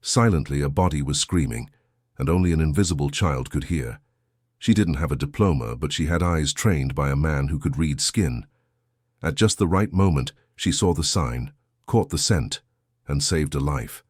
Silently, a body was screaming, and only an invisible child could hear. She didn't have a diploma, but she had eyes trained by a man who could read skin. At just the right moment, she saw the sign, caught the scent, and saved a life.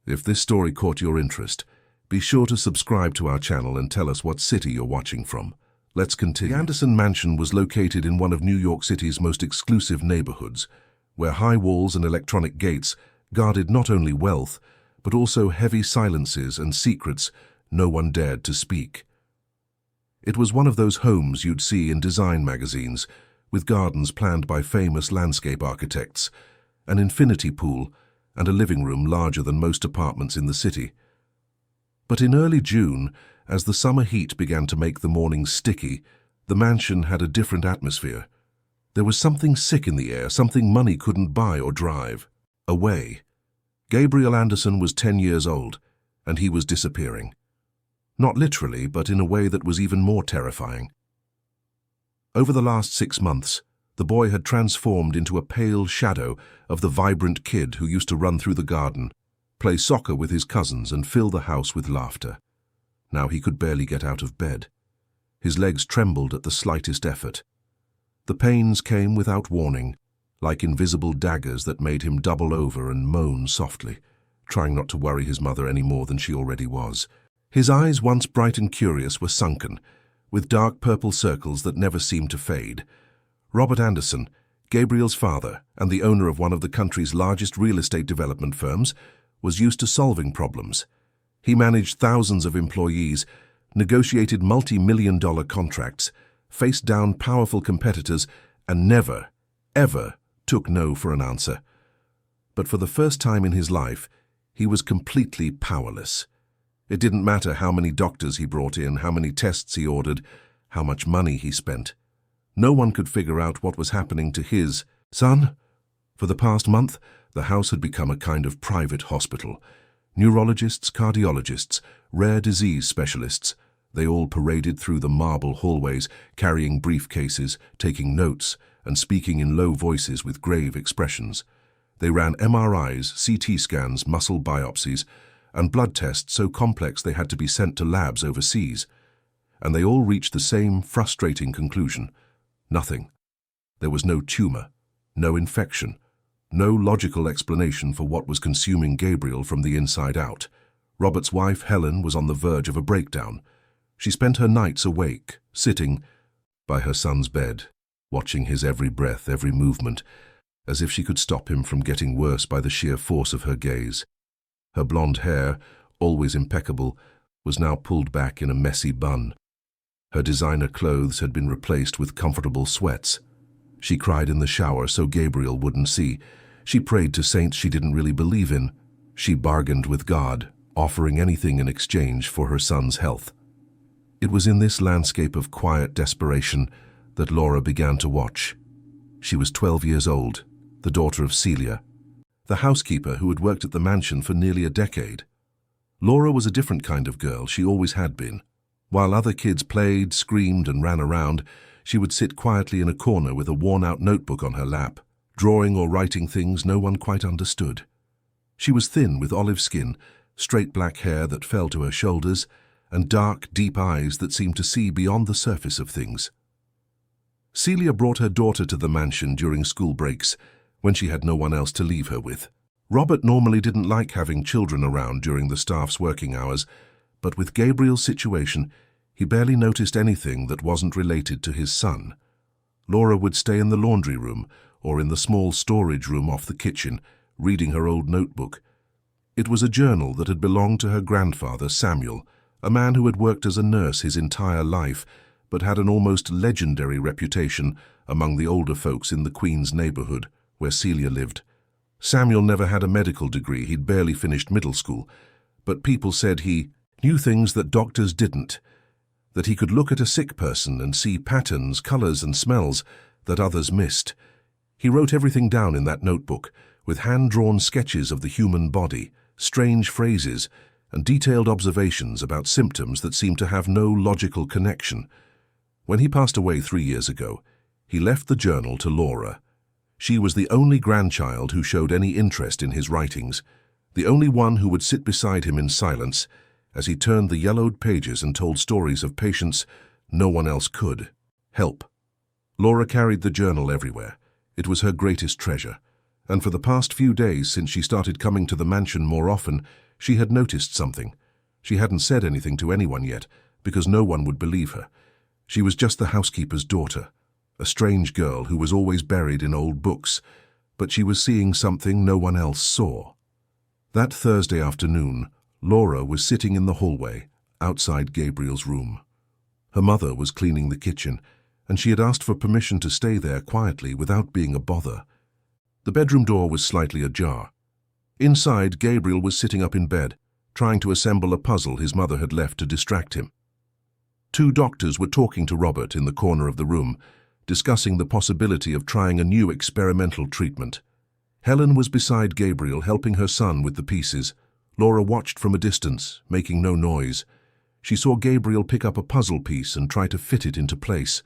If this story caught your interest, be sure to subscribe to our channel and tell us what city you're watching from. Let's continue. The Anderson Mansion was located in one of New York City's most exclusive neighborhoods, where high walls and electronic gates guarded not only wealth, but also heavy silences and secrets no one dared to speak. It was one of those homes you'd see in design magazines, with gardens planned by famous landscape architects, an infinity pool, and a living room larger than most apartments in the city. But in early June, as the summer heat began to make the mornings sticky, the mansion had a different atmosphere. There was something sick in the air, something money couldn't buy or drive. Away. Gabriel Anderson was 10 years old, and he was disappearing. Not literally, but in a way that was even more terrifying. Over the last 6 months, the boy had transformed into a pale shadow of the vibrant kid who used to run through the garden, play soccer with his cousins, and fill the house with laughter. Now he could barely get out of bed. His legs trembled at the slightest effort. The pains came without warning, like invisible daggers that made him double over and moan softly, trying not to worry his mother any more than she already was. His eyes, once bright and curious, were sunken, with dark purple circles that never seemed to fade. Robert Anderson, Gabriel's father and the owner of one of the country's largest real estate development firms, was used to solving problems. He managed thousands of employees, negotiated multi-million-dollar contracts, faced down powerful competitors, and never, ever took no for an answer. But for the first time in his life, he was completely powerless. It didn't matter how many doctors he brought in, how many tests he ordered, how much money he spent. No one could figure out what was happening to his son. For the past month, the house had become a kind of private hospital. Neurologists, cardiologists, rare disease specialists, they all paraded through the marble hallways, carrying briefcases, taking notes, and speaking in low voices with grave expressions. They ran MRIs, CT scans, muscle biopsies, and blood tests so complex they had to be sent to labs overseas. And they all reached the same frustrating conclusion. Nothing. There was no tumor, no infection, no logical explanation for what was consuming Gabriel from the inside out. Robert's wife, Helen, was on the verge of a breakdown. She spent her nights awake, sitting by her son's bed, watching his every breath, every movement, as if she could stop him from getting worse by the sheer force of her gaze. Her blonde hair, always impeccable, was now pulled back in a messy bun. Her designer clothes had been replaced with comfortable sweats. She cried in the shower so Gabriel wouldn't see. She prayed to saints she didn't really believe in. She bargained with God, offering anything in exchange for her son's health. It was in this landscape of quiet desperation that Laura began to watch. She was 12 years old, the daughter of Celia, the housekeeper who had worked at the mansion for nearly a decade. Laura was a different kind of girl, she always had been. While other kids played, screamed, and ran around, she would sit quietly in a corner with a worn-out notebook on her lap, drawing or writing things no one quite understood. She was thin with olive skin, straight black hair that fell to her shoulders, and dark, deep eyes that seemed to see beyond the surface of things. Celia brought her daughter to the mansion during school breaks, when she had no one else to leave her with. Robert normally didn't like having children around during the staff's working hours, but with Gabriel's situation, he barely noticed anything that wasn't related to his son. Laura would stay in the laundry room or in the small storage room off the kitchen, reading her old notebook. It was a journal that had belonged to her grandfather, Samuel, a man who had worked as a nurse his entire life, but had an almost legendary reputation among the older folks in the Queens neighborhood, where Celia lived. Samuel never had a medical degree, he'd barely finished middle school, but people said he knew things that doctors didn't, that he could look at a sick person and see patterns, colors, and smells that others missed. He wrote everything down in that notebook, with hand-drawn sketches of the human body, strange phrases, and detailed observations about symptoms that seemed to have no logical connection. When he passed away 3 years ago, he left the journal to Laura. She was the only grandchild who showed any interest in his writings. the only one who would sit beside him in silence as he turned the yellowed pages and told stories of patients no one else could. Help. Laura carried the journal everywhere. It was her greatest treasure, and for the past few days since she started coming to the mansion more often, she had noticed something. She hadn't said anything to anyone yet, because no one would believe her. She was just the housekeeper's daughter, a strange girl who was always buried in old books, but she was seeing something no one else saw. That Thursday afternoon, Laura was sitting in the hallway, outside Gabriel's room. Her mother was cleaning the kitchen, and she had asked for permission to stay there quietly without being a bother. The bedroom door was slightly ajar. Inside, Gabriel was sitting up in bed, trying to assemble a puzzle his mother had left to distract him. Two doctors were talking to Robert in the corner of the room, discussing the possibility of trying a new experimental treatment. Helen was beside Gabriel, helping her son with the pieces. Laura watched from a distance, making no noise. She saw Gabriel pick up a puzzle piece and try to fit it into place.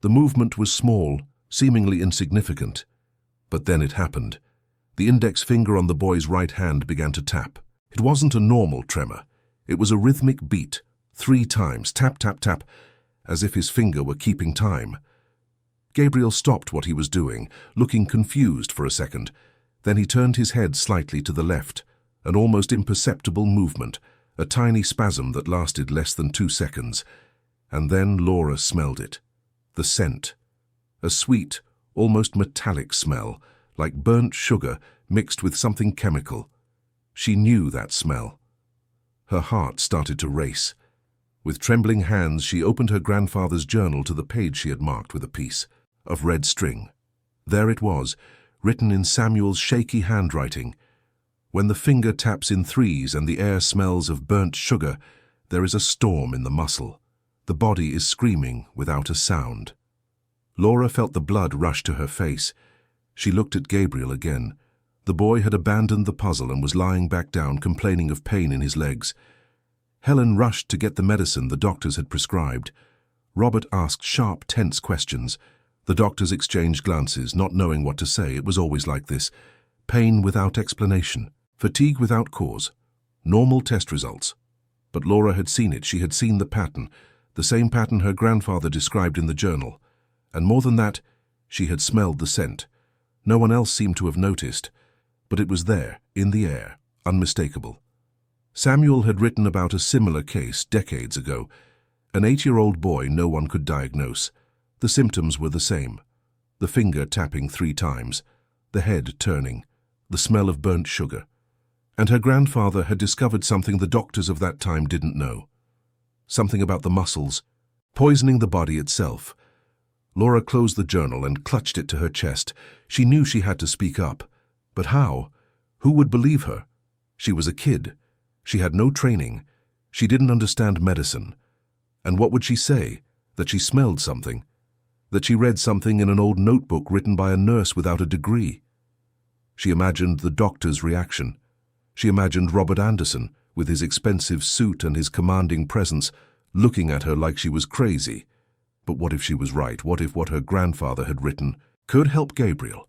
The movement was small, seemingly insignificant. But then it happened. The index finger on the boy's right hand began to tap. It wasn't a normal tremor. It was a rhythmic beat, 3 times, tap, tap, tap, as if his finger were keeping time. Gabriel stopped what he was doing, looking confused for a second. Then he turned his head slightly to the left, an almost imperceptible movement, a tiny spasm that lasted less than 2 seconds. And then Laura smelled it. The scent. A sweet, almost metallic smell, like burnt sugar mixed with something chemical. She knew that smell. Her heart started to race. With trembling hands, she opened her grandfather's journal to the page she had marked with a piece of red string. There it was, written in Samuel's shaky handwriting. When the finger taps in 3s and the air smells of burnt sugar, there is a storm in the muscle. The body is screaming without a sound. Laura felt the blood rush to her face. She looked at Gabriel again. The boy had abandoned the puzzle and was lying back down, complaining of pain in his legs. Helen rushed to get the medicine the doctors had prescribed. Robert asked sharp, tense questions. The doctors exchanged glances, not knowing what to say. It was always like this. Pain without explanation. Fatigue without cause. Normal test results. But Laura had seen it. She had seen the same pattern her grandfather described in the journal. And more than that, she had smelled the scent. No one else seemed to have noticed, but it was there, in the air, unmistakable. Samuel had written about a similar case decades ago. An 8-year-old boy no one could diagnose. The symptoms were the same. The finger tapping 3 times, the head turning, the smell of burnt sugar. And her grandfather had discovered something the doctors of that time didn't know. Something about the muscles, poisoning the body itself. Laura closed the journal and clutched it to her chest. She knew she had to speak up. But how? Who would believe her? She was a kid. She had no training. She didn't understand medicine. And what would she say? That she smelled something? That she read something in an old notebook written by a nurse without a degree? She imagined the doctor's reaction. She imagined Robert Anderson, with his expensive suit and his commanding presence, looking at her like she was crazy. But what if she was right? What if what her grandfather had written could help Gabriel?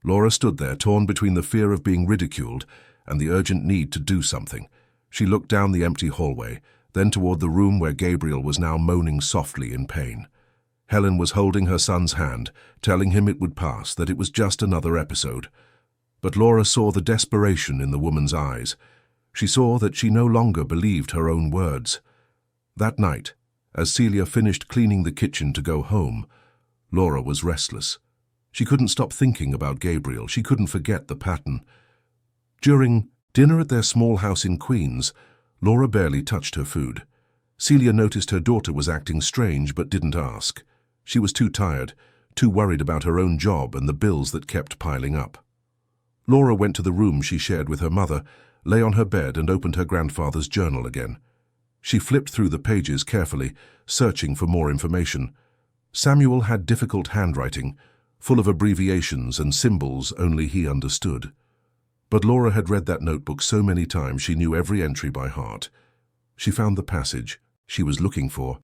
Laura stood there, torn between the fear of being ridiculed and the urgent need to do something. She looked down the empty hallway, then toward the room where Gabriel was now moaning softly in pain. Helen was holding her son's hand, telling him it would pass, that it was just another episode. But Laura saw the desperation in the woman's eyes. She saw that she no longer believed her own words. That night, as Celia finished cleaning the kitchen to go home, Laura was restless. She couldn't stop thinking about Gabriel. She couldn't forget the pattern. During dinner at their small house in Queens, Laura barely touched her food. Celia noticed her daughter was acting strange but didn't ask. She was too tired, too worried about her own job and the bills that kept piling up. Laura went to the room she shared with her mother, lay on her bed and opened her grandfather's journal again. She flipped through the pages carefully, searching for more information. Samuel had difficult handwriting, full of abbreviations and symbols only he understood. But Laura had read that notebook so many times she knew every entry by heart. She found the passage she was looking for.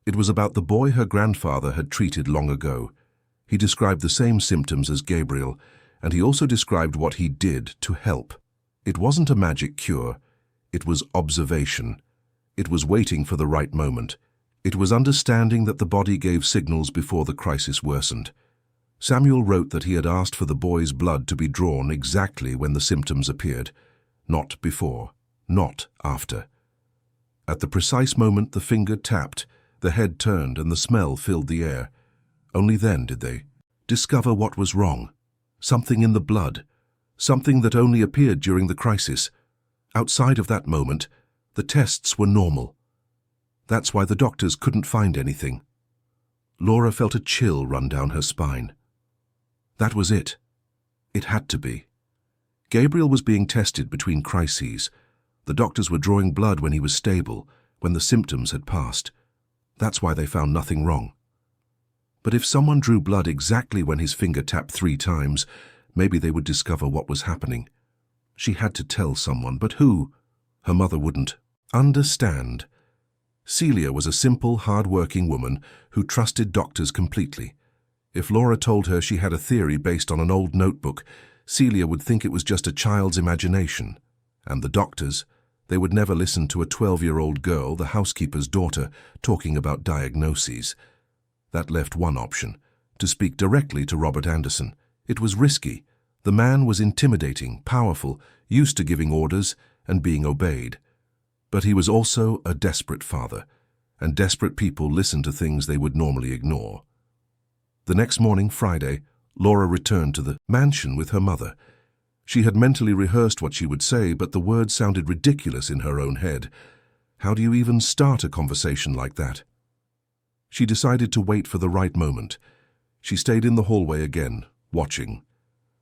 It was about the boy her grandfather had treated long ago. He described the same symptoms as Gabriel, and he also described what he did to help. It wasn't a magic cure. It was observation. It was waiting for the right moment. It was understanding that the body gave signals before the crisis worsened. Samuel wrote that he had asked for the boy's blood to be drawn exactly when the symptoms appeared. Not before, not after. At the precise moment the finger tapped, the head turned and the smell filled the air. Only then did they discover what was wrong. Something in the blood. Something that only appeared during the crisis. Outside of that moment, the tests were normal. That's why the doctors couldn't find anything. Laura felt a chill run down her spine. That was it. It had to be. Gabriel was being tested between crises. The doctors were drawing blood when he was stable, when the symptoms had passed. That's why they found nothing wrong. But if someone drew blood exactly when his finger tapped 3 times, maybe they would discover what was happening. She had to tell someone, but who? Her mother wouldn't understand. Celia was a simple, hard-working woman who trusted doctors completely. If Laura told her she had a theory based on an old notebook, Celia would think it was just a child's imagination. And the doctors, they would never listen to a 12-year-old girl, the housekeeper's daughter, talking about diagnoses. That left one option, to speak directly to Robert Anderson. It was risky. The man was intimidating, powerful, used to giving orders and being obeyed. But he was also a desperate father, and desperate people listen to things they would normally ignore. The next morning, Friday, Laura returned to the mansion with her mother. She had mentally rehearsed what she would say, but the words sounded ridiculous in her own head. How do you even start a conversation like that? She decided to wait for the right moment. She stayed in the hallway again, watching.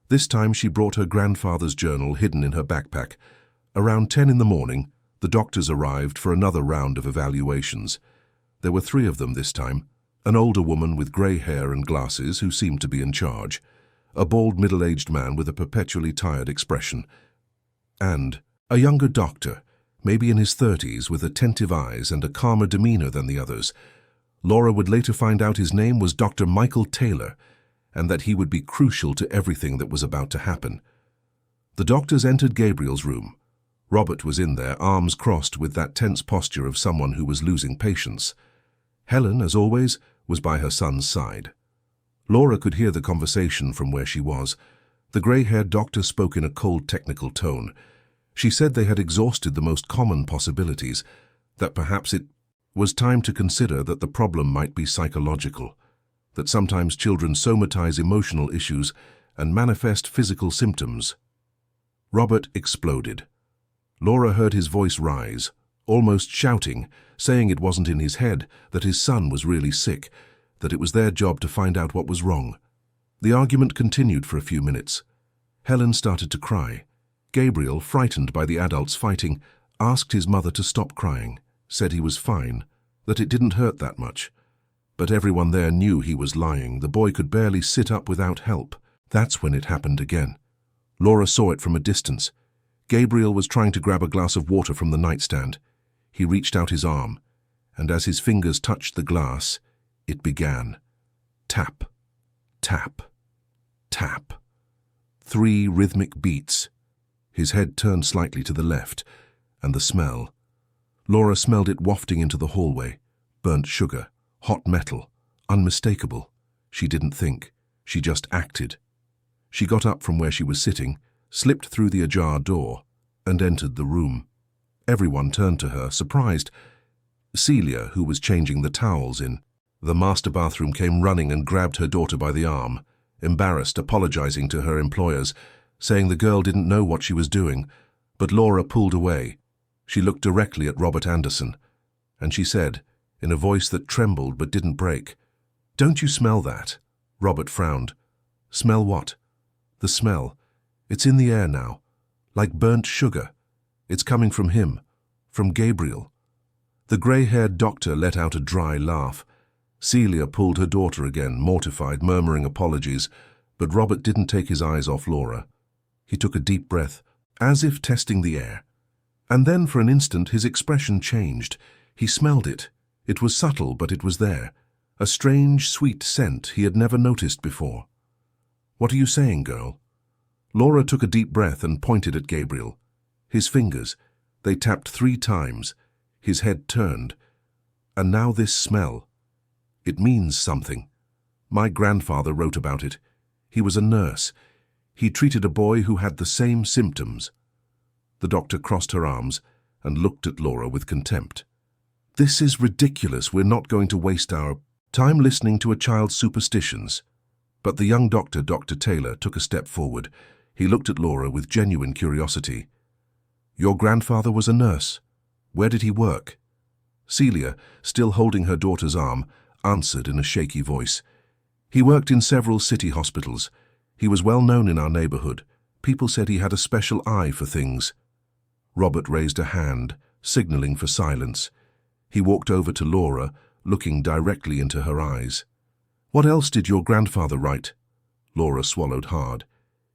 This time she brought her grandfather's journal hidden in her backpack. Around 10 in the morning, the doctors arrived for another round of evaluations. There were 3 of them this time. An older woman with grey hair and glasses who seemed to be in charge, a bald middle-aged man with a perpetually tired expression, and a younger doctor, maybe in his 30s, with attentive eyes and a calmer demeanor than the others. Laura would later find out his name was Dr. Michael Taylor, and that he would be crucial to everything that was about to happen. The doctors entered Gabriel's room. Robert was in there, arms crossed, with that tense posture of someone who was losing patience. Helen, as always, was by her son's side. Laura could hear the conversation from where she was. The grey-haired doctor spoke in a cold, technical tone. She said they had exhausted the most common possibilities, that perhaps it was time to consider that the problem might be psychological, that sometimes children somatize emotional issues and manifest physical symptoms. Robert exploded. Laura heard his voice rise, almost shouting, saying it wasn't in his head, that his son was really sick, that it was their job to find out what was wrong. The argument continued for a few minutes. Helen started to cry. Gabriel, frightened by the adults fighting, asked his mother to stop crying, said he was fine, that it didn't hurt that much. But everyone there knew he was lying. The boy could barely sit up without help. That's when it happened again. Laura saw it from a distance. Gabriel was trying to grab a glass of water from the nightstand. He reached out his arm, and as his fingers touched the glass, it began. Tap, tap, tap. 3 rhythmic beats. His head turned slightly to the left, and the smell. Laura smelled it wafting into the hallway. Burnt sugar, hot metal, unmistakable. She didn't think. She just acted. She got up from where she was sitting, slipped through the ajar door, and entered the room. Everyone turned to her, surprised. Celia, who was changing the towels in the master bathroom, came running and grabbed her daughter by the arm, embarrassed, apologizing to her employers, saying the girl didn't know what she was doing. But Laura pulled away. She looked directly at Robert Anderson, and she said, in a voice that trembled but didn't break, "Don't you smell that?" Robert frowned. "Smell what?" "The smell. It's in the air now, like burnt sugar. It's coming from him, from Gabriel." The grey-haired doctor let out a dry laugh. Celia pulled her daughter again, mortified, murmuring apologies, but Robert didn't take his eyes off Laura. He took a deep breath, as if testing the air. And then for an instant his expression changed. He smelled it. It was subtle, but it was there. A strange, sweet scent he had never noticed before. "What are you saying, girl?" Laura took a deep breath and pointed at Gabriel. His fingers, they tapped 3 times. His head turned. And now this smell. It means something. My grandfather wrote about it. He was a nurse. He treated a boy who had the same symptoms. The doctor crossed her arms and looked at Laura with contempt. This is ridiculous. We're not going to waste our time listening to a child's superstitions. But the young doctor, Dr. Taylor, took a step forward. He looked at Laura with genuine curiosity. Your grandfather was a nurse. Where did he work? Celia, still holding her daughter's arm, answered in a shaky voice. He worked in several city hospitals. He was well known in our neighborhood. People said he had a special eye for things. Robert raised a hand, signaling for silence. He walked over to Laura, looking directly into her eyes. What else did your grandfather write? Laura swallowed hard.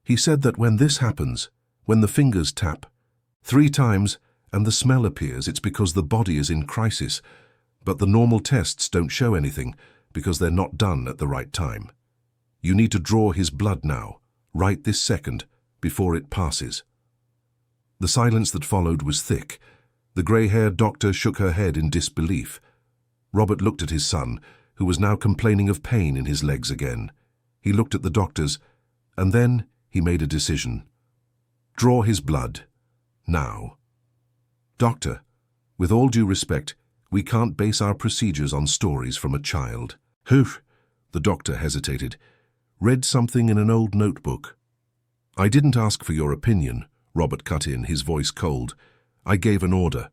He said that when this happens, when the fingers tap 3 times and the smell appears, it's because the body is in crisis. But the normal tests don't show anything because they're not done at the right time. You need to draw his blood now, right this second, before it passes. The silence that followed was thick. The grey-haired doctor shook her head in disbelief. Robert looked at his son, who was now complaining of pain in his legs again. He looked at the doctors, and then he made a decision. Draw his blood. Now. Doctor, with all due respect, we can't base our procedures on stories from a child. Whew, the doctor hesitated. Read something in an old notebook. I didn't ask for your opinion, Robert cut in, his voice cold. I gave an order.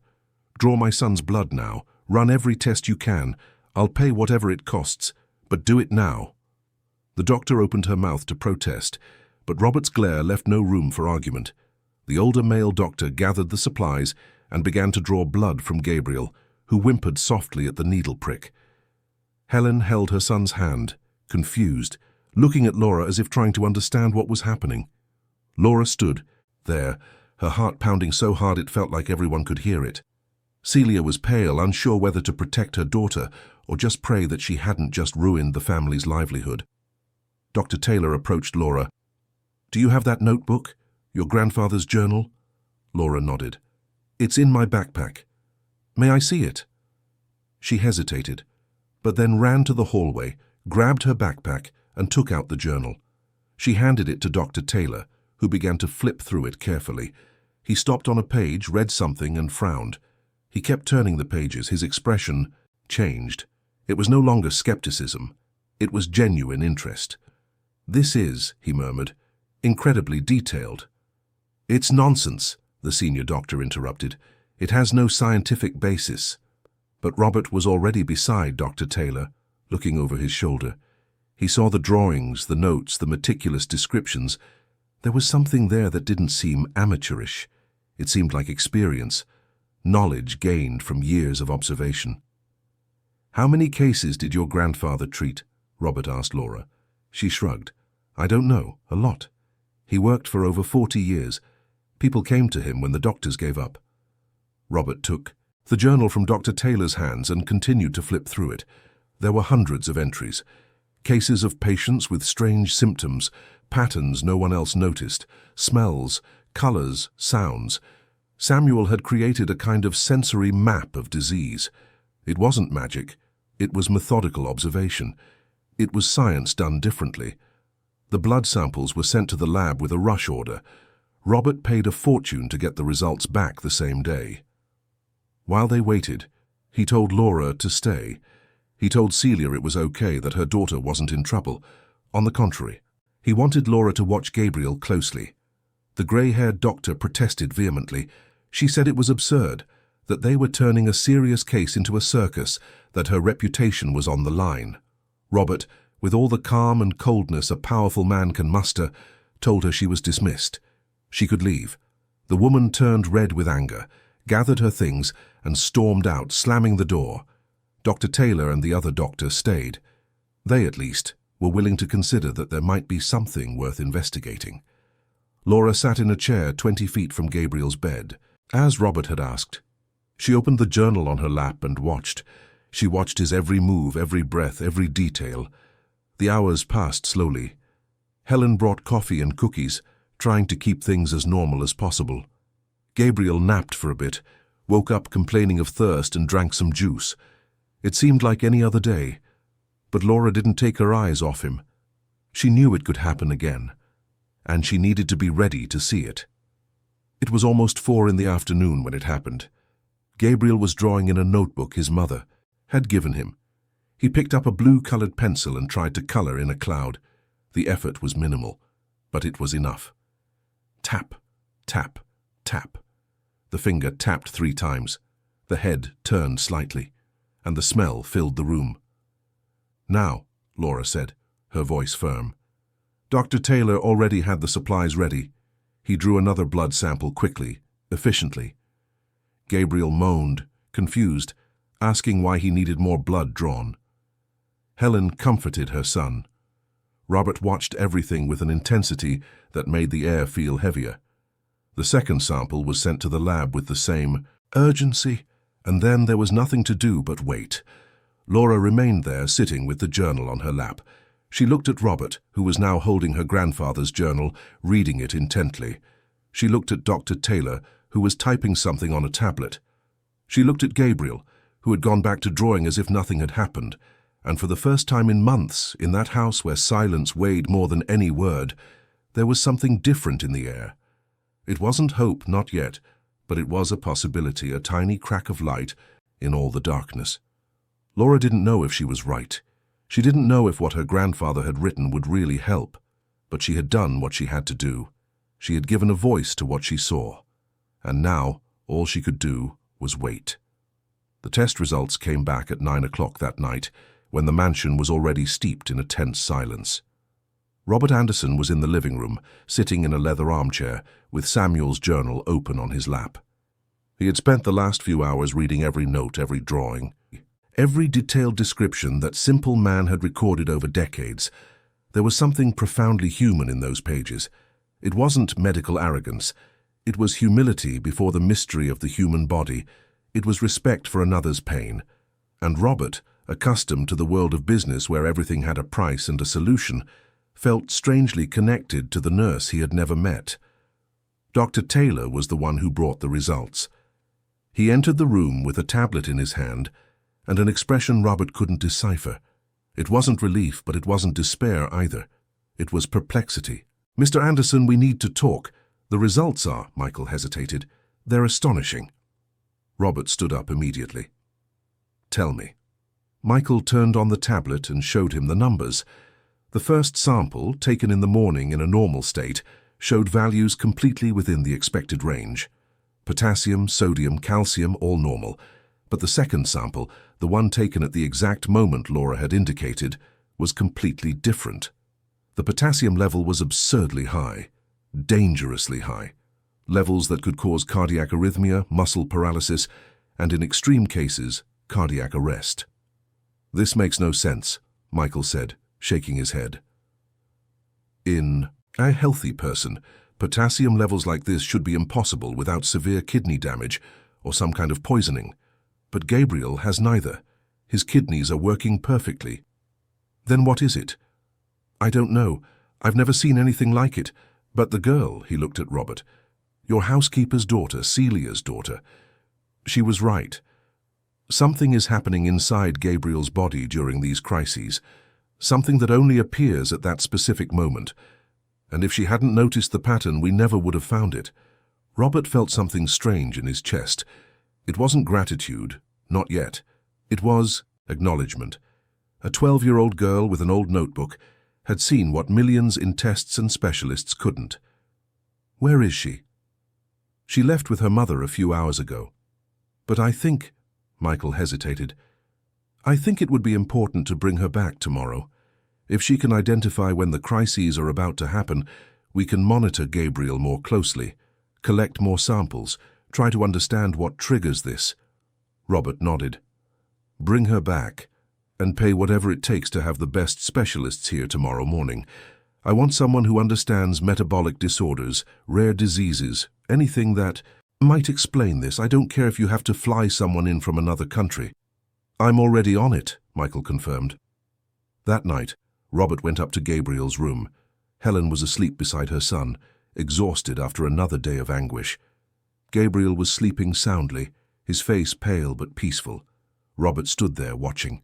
Draw my son's blood now. Run every test you can. I'll pay whatever it costs, but do it now. The doctor opened her mouth to protest, but Robert's glare left no room for argument. The older male doctor gathered the supplies and began to draw blood from Gabriel, who whimpered softly at the needle prick. Helen held her son's hand, confused, looking at Laura as if trying to understand what was happening. Laura stood there, her heart pounding so hard it felt like everyone could hear it. Celia was pale, unsure whether to protect her daughter or just pray that she hadn't just ruined the family's livelihood. Dr. Taylor approached Laura. Do you have that notebook? Your grandfather's journal? Laura nodded. It's in my backpack. May I see it? She hesitated, but then ran to the hallway, grabbed her backpack, and took out the journal. She handed it to Dr. Taylor, who began to flip through it carefully. He stopped on a page, read something, and frowned. He kept turning the pages. His expression changed. It was no longer skepticism. It was genuine interest. This is, he murmured, incredibly detailed. It's nonsense, the senior doctor interrupted. It has no scientific basis. But Robert was already beside Dr. Taylor, looking over his shoulder. He saw the drawings, the notes, the meticulous descriptions. There was something there that didn't seem amateurish. It seemed like experience, knowledge gained from years of observation. How many cases did your grandfather treat? Robert asked Laura. She shrugged. I don't know, a lot. He worked for over 40 years. People came to him when the doctors gave up. Robert took the journal from Dr. Taylor's hands and continued to flip through it. There were hundreds of entries. Cases of patients with strange symptoms, patterns no one else noticed, smells, colors, sounds. Samuel had created a kind of sensory map of disease. It wasn't magic. It was methodical observation. It was science done differently. The blood samples were sent to the lab with a rush order. Robert paid a fortune to get the results back the same day. While they waited, he told Laura to stay. He told Celia it was okay, that her daughter wasn't in trouble. On the contrary, he wanted Laura to watch Gabriel closely. The grey-haired doctor protested vehemently. She said it was absurd, that they were turning a serious case into a circus, that her reputation was on the line. Robert, with all the calm and coldness a powerful man can muster, told her she was dismissed. She could leave. The woman turned red with anger, gathered her things, and stormed out, slamming the door. Dr. Taylor and the other doctor stayed. They, at least, were willing to consider that there might be something worth investigating. Laura sat in a chair 20 feet from Gabriel's bed, as Robert had asked. She opened the journal on her lap and watched. She watched his every move, every breath, every detail. The hours passed slowly. Helen brought coffee and cookies, trying to keep things as normal as possible. Gabriel napped for a bit, woke up complaining of thirst and drank some juice. It seemed like any other day, but Laura didn't take her eyes off him. She knew it could happen again, and she needed to be ready to see it. It was almost 4 in the afternoon when it happened. Gabriel was drawing in a notebook his mother had given him. He picked up a blue-colored pencil and tried to color in a cloud. The effort was minimal, but it was enough. Tap, tap, tap. The finger tapped 3 times. The head turned slightly, and the smell filled the room. "Now," Laura said, her voice firm. Dr. Taylor already had the supplies ready. He drew another blood sample quickly, efficiently. Gabriel moaned, confused, asking why he needed more blood drawn. Helen comforted her son. Robert watched everything with an intensity that made the air feel heavier. The second sample was sent to the lab with the same urgency, and then there was nothing to do but wait. Laura remained there, sitting with the journal on her lap. She looked at Robert, who was now holding her grandfather's journal, reading it intently. She looked at Dr. Taylor, who was typing something on a tablet. She looked at Gabriel, who had gone back to drawing as if nothing had happened, and for the first time in months, in that house where silence weighed more than any word, there was something different in the air. It wasn't hope, not yet, but it was a possibility, a tiny crack of light in all the darkness. Laura didn't know if she was right. She didn't know if what her grandfather had written would really help, but she had done what she had to do. She had given a voice to what she saw, and now all she could do was wait. The test results came back at 9 o'clock that night, when the mansion was already steeped in a tense silence. Robert Anderson was in the living room, sitting in a leather armchair, with Samuel's journal open on his lap. He had spent the last few hours reading every note, every drawing, every detailed description that simple man had recorded over decades. There was something profoundly human in those pages. It wasn't medical arrogance. It was humility before the mystery of the human body. It was respect for another's pain. And Robert, accustomed to the world of business where everything had a price and a solution, felt strangely connected to the nurse he had never met. Dr. Taylor was the one who brought the results. He entered the room with a tablet in his hand and an expression Robert couldn't decipher. It wasn't relief, but it wasn't despair either. It was perplexity. "Mr. Anderson, we need to talk. The results are," Michael hesitated, "they're astonishing." Robert stood up immediately. "Tell me." Michael turned on the tablet and showed him the numbers. The first sample, taken in the morning in a normal state, showed values completely within the expected range. Potassium, sodium, calcium, all normal. But the second sample, the one taken at the exact moment Laura had indicated, was completely different. The potassium level was absurdly high, dangerously high, levels that could cause cardiac arrhythmia, muscle paralysis, and in extreme cases, cardiac arrest. "This makes no sense," Michael said, shaking his head. "In a healthy person, potassium levels like this should be impossible without severe kidney damage or some kind of poisoning. But Gabriel has neither. His kidneys are working perfectly." "Then what is it?" "I don't know. I've never seen anything like it. But the girl," he looked at Robert, "your housekeeper's daughter, Celia's daughter, she was right. Something is happening inside Gabriel's body during these crises, something that only appears at that specific moment. And if she hadn't noticed the pattern, we never would have found it." Robert felt something strange in his chest. It wasn't gratitude, not yet. It was acknowledgement. A 12-year-old girl with an old notebook had seen what millions in tests and specialists couldn't. "Where is she?" "She left with her mother a few hours ago." "But I think," Michael hesitated, "I think it would be important to bring her back tomorrow. If she can identify when the crises are about to happen, we can monitor Gabriel more closely, collect more samples, try to understand what triggers this." Robert nodded. "Bring her back, and pay whatever it takes to have the best specialists here tomorrow morning. I want someone who understands metabolic disorders, rare diseases, anything that might explain this. I don't care if you have to fly someone in from another country." "I'm already on it," Michael confirmed. That night, Robert went up to Gabriel's room. Helen was asleep beside her son, exhausted after another day of anguish. Gabriel was sleeping soundly, his face pale but peaceful. Robert stood there watching.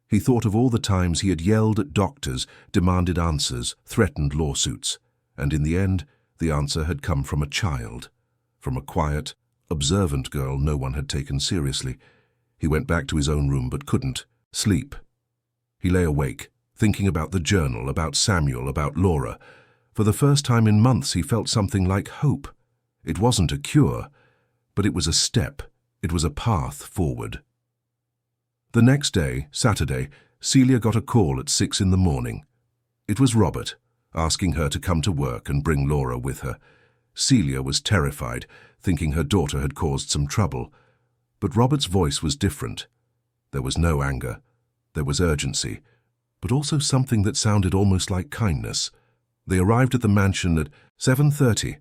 He thought of all the times he had yelled at doctors, demanded answers, threatened lawsuits, and in the end, the answer had come from a child, from a quiet, observant girl no one had taken seriously. He went back to his own room but couldn't sleep. He lay awake, thinking about the journal, about Samuel, about Laura. For the first time in months he felt something like hope. It wasn't a cure, but it was a step. It was a path forward. The next day, Saturday, Celia got a call at 6 in the morning. It was Robert, asking her to come to work and bring Laura with her. Celia was terrified, thinking her daughter had caused some trouble. But Robert's voice was different. There was no anger. There was urgency, but also something that sounded almost like kindness. They arrived at the mansion at 7:30.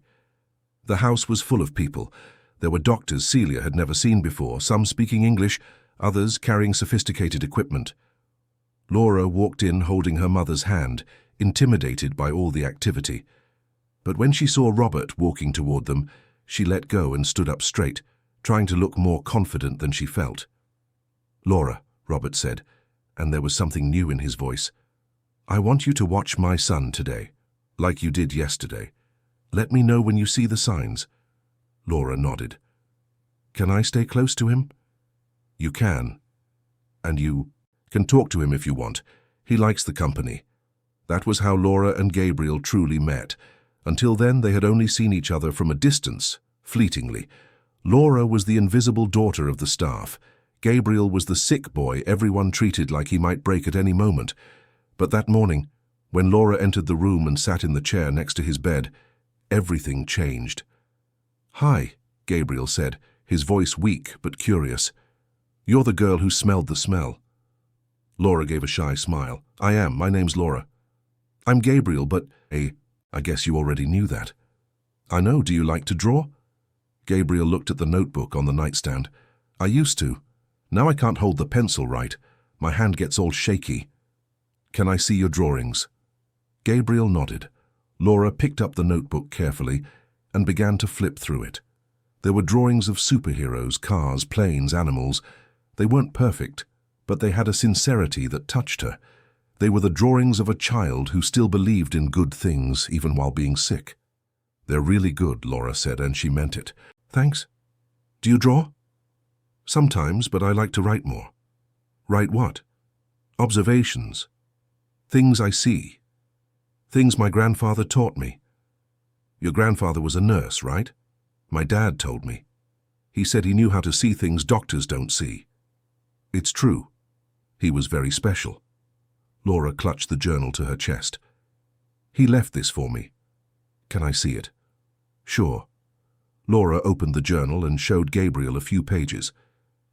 The house was full of people. There were doctors Celia had never seen before, some speaking English, others carrying sophisticated equipment. Laura walked in holding her mother's hand, intimidated by all the activity. But when she saw Robert walking toward them, she let go and stood up straight, trying to look more confident than she felt. "Laura," Robert said, and there was something new in his voice. "I want you to watch my son today, like you did yesterday. Let me know when you see the signs." Laura nodded. "Can I stay close to him?" "You can. And you can talk to him if you want. He likes the company." That was how Laura and Gabriel truly met. Until then, they had only seen each other from a distance, fleetingly. Laura was the invisible daughter of the staff. Gabriel was the sick boy everyone treated like he might break at any moment. But that morning, when Laura entered the room and sat in the chair next to his bed, everything changed. "Hi," Gabriel said, his voice weak but curious. "You're the girl who smelled the smell." Laura gave a shy smile. "I am. My name's Laura." "I'm Gabriel, but I guess you already knew that." "I know. Do you like to draw?" Gabriel looked at the notebook on the nightstand. "I used to. Now I can't hold the pencil right. My hand gets all shaky." "Can I see your drawings?" Gabriel nodded. Laura picked up the notebook carefully and began to flip through it. There were drawings of superheroes, cars, planes, animals. They weren't perfect, but they had a sincerity that touched her. They were the drawings of a child who still believed in good things even while being sick. "They're really good," Laura said, and she meant it. "Thanks. Do you draw?" "Sometimes, but I like to write more." "Write what?" "Observations. Things I see. Things my grandfather taught me." "Your grandfather was a nurse, right?" "My dad told me. He said he knew how to see things doctors don't see." "It's true. He was very special." Laura clutched the journal to her chest. "He left this for me. Can I see it?" "Sure." Laura opened the journal and showed Gabriel a few pages.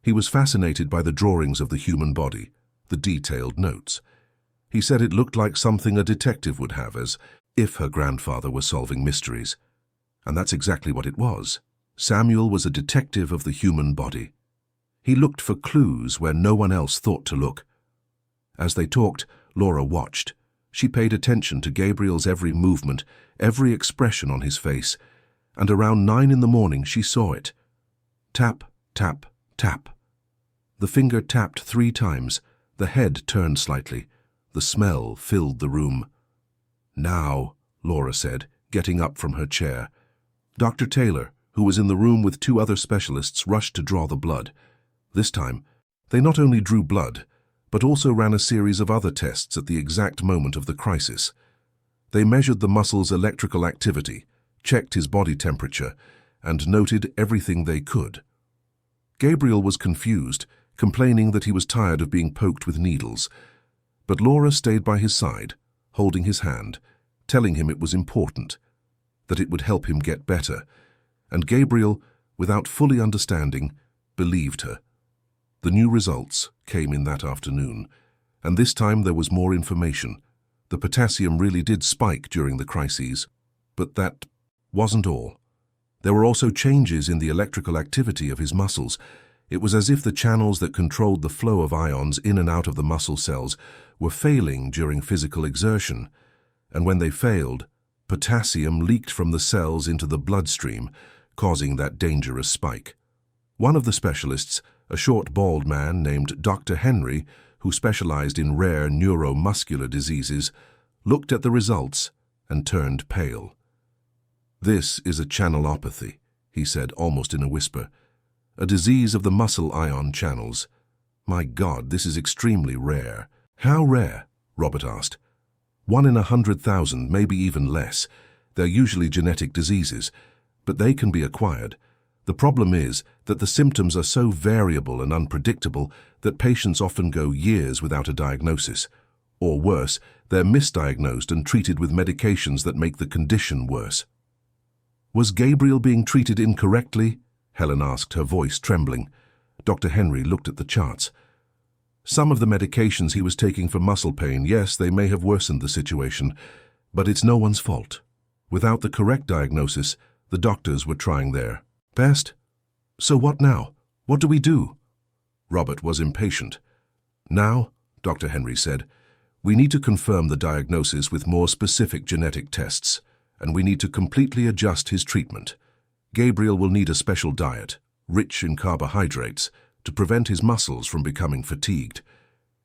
He was fascinated by the drawings of the human body, the detailed notes. He said it looked like something a detective would have, as if her grandfather were solving mysteries. And that's exactly what it was. Samuel was a detective of the human body. He looked for clues where no one else thought to look. As they talked, Laura watched. She paid attention to Gabriel's every movement, every expression on his face, and around 9 in the morning she saw it. Tap, tap, tap. The finger tapped 3 times. The head turned slightly. The smell filled the room. "Now," Laura said, getting up from her chair. Dr. Taylor, who was in the room with 2 other specialists, rushed to draw the blood. This time, they not only drew blood, but also ran a series of other tests at the exact moment of the crisis. They measured the muscle's electrical activity, checked his body temperature, and noted everything they could. Gabriel was confused, complaining that he was tired of being poked with needles. But Laura stayed by his side, holding his hand, telling him it was important, that it would help him get better. And Gabriel, without fully understanding, believed her. The new results came in that afternoon, and this time there was more information. The potassium really did spike during the crises, but that wasn't all. There were also changes in the electrical activity of his muscles. It was as if the channels that controlled the flow of ions in and out of the muscle cells were failing during physical exertion, and when they failed, potassium leaked from the cells into the bloodstream, causing that dangerous spike. One of the specialists, a short, bald man named Dr. Henry, who specialized in rare neuromuscular diseases, looked at the results and turned pale. "This is a channelopathy," he said almost in a whisper. "A disease of the muscle ion channels. My God, this is extremely rare." "How rare?" Robert asked. 1 in 100,000, maybe even less. They're usually genetic diseases, but they can be acquired. The problem is that the symptoms are so variable and unpredictable that patients often go years without a diagnosis. Or worse, they're misdiagnosed and treated with medications that make the condition worse. "Was Gabriel being treated incorrectly?" Helen asked, her voice trembling. Dr. Henry looked at the charts. "Some of the medications he was taking for muscle pain, yes, they may have worsened the situation, but it's no one's fault. Without the correct diagnosis, the doctors were trying their best. So what now? What do we do?" Robert was impatient. "Now," Dr. Henry said, "we need to confirm the diagnosis with more specific genetic tests, and we need to completely adjust his treatment. Gabriel will need a special diet, rich in carbohydrates, to prevent his muscles from becoming fatigued.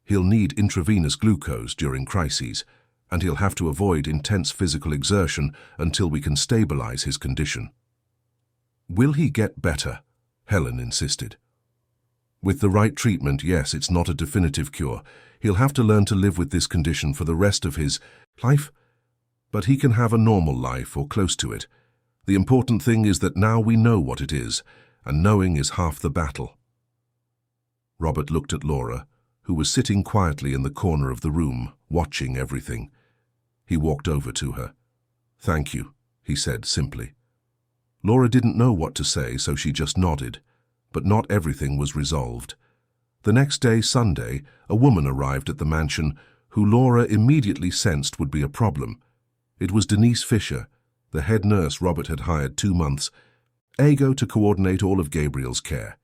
He'll need intravenous glucose during crises, and he'll have to avoid intense physical exertion until we can stabilize his condition." "Will he get better?" Helen insisted. "With the right treatment, yes, it's not a definitive cure. He'll have to learn to live with this condition for the rest of his life, but he can have a normal life or close to it. The important thing is that now we know what it is, and knowing is half the battle." Robert looked at Laura, who was sitting quietly in the corner of the room, watching everything. He walked over to her. "Thank you," he said simply. Laura didn't know what to say, so she just nodded. But not everything was resolved. The next day, Sunday, a woman arrived at the mansion who Laura immediately sensed would be a problem. It was Denise Fisher, the head nurse Robert had hired 2 months ago to coordinate all of Gabriel's care.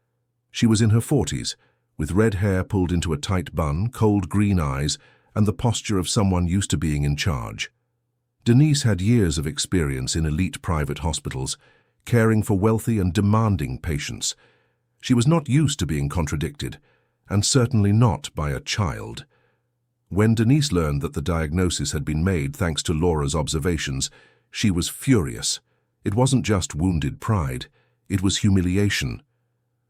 She was in her 40s, with red hair pulled into a tight bun, cold green eyes, and the posture of someone used to being in charge. Denise had years of experience in elite private hospitals, caring for wealthy and demanding patients. She was not used to being contradicted, and certainly not by a child. When Denise learned that the diagnosis had been made thanks to Laura's observations, she was furious. It wasn't just wounded pride, it was humiliation.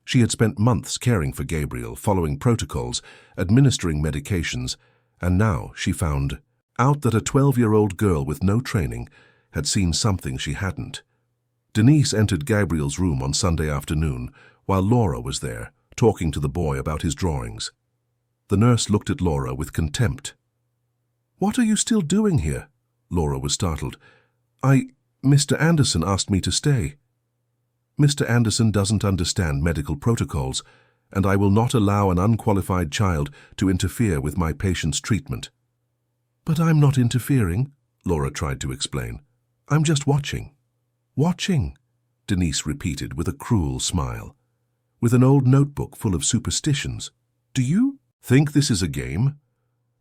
She had spent months caring for Gabriel, following protocols, administering medications, and now she found out that a 12-year-old girl with no training had seen something she hadn't. Denise entered Gabriel's room on Sunday afternoon while Laura was there, talking to the boy about his drawings. The nurse looked at Laura with contempt. "What are you still doing here?" Laura was startled. Mr. Anderson asked me to stay." "Mr. Anderson doesn't understand medical protocols, and I will not allow an unqualified child to interfere with my patient's treatment." "But I'm not interfering," Laura tried to explain. "I'm just watching." "Watching," Denise repeated with a cruel smile. "With an old notebook full of superstitions. Do you think this is a game?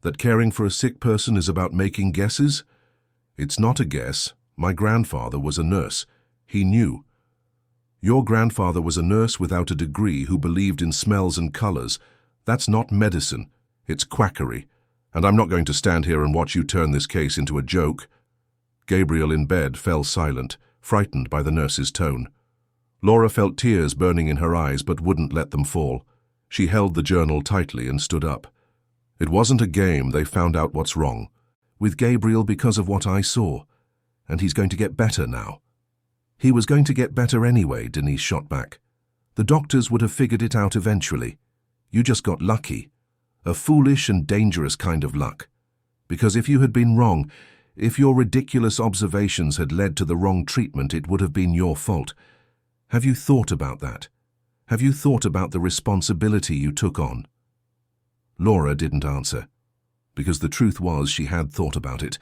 That caring for a sick person is about making guesses? It's not a guess. My grandfather was a nurse. He knew. Your grandfather was a nurse without a degree who believed in smells and colors. That's not medicine. It's quackery. And I'm not going to stand here and watch you turn this case into a joke." Gabriel in bed fell silent, frightened by the nurse's tone. Laura felt tears burning in her eyes but wouldn't let them fall. She held the journal tightly and stood up. "It wasn't a game. They found out what's wrong with Gabriel because of what I saw. And he's going to get better now." "He was going to get better anyway," Denise shot back. "The doctors would have figured it out eventually. You just got lucky. A foolish and dangerous kind of luck. Because if you had been wrong, if your ridiculous observations had led to the wrong treatment, it would have been your fault. Have you thought about that? Have you thought about the responsibility you took on?" Laura didn't answer, because the truth was she had thought about it.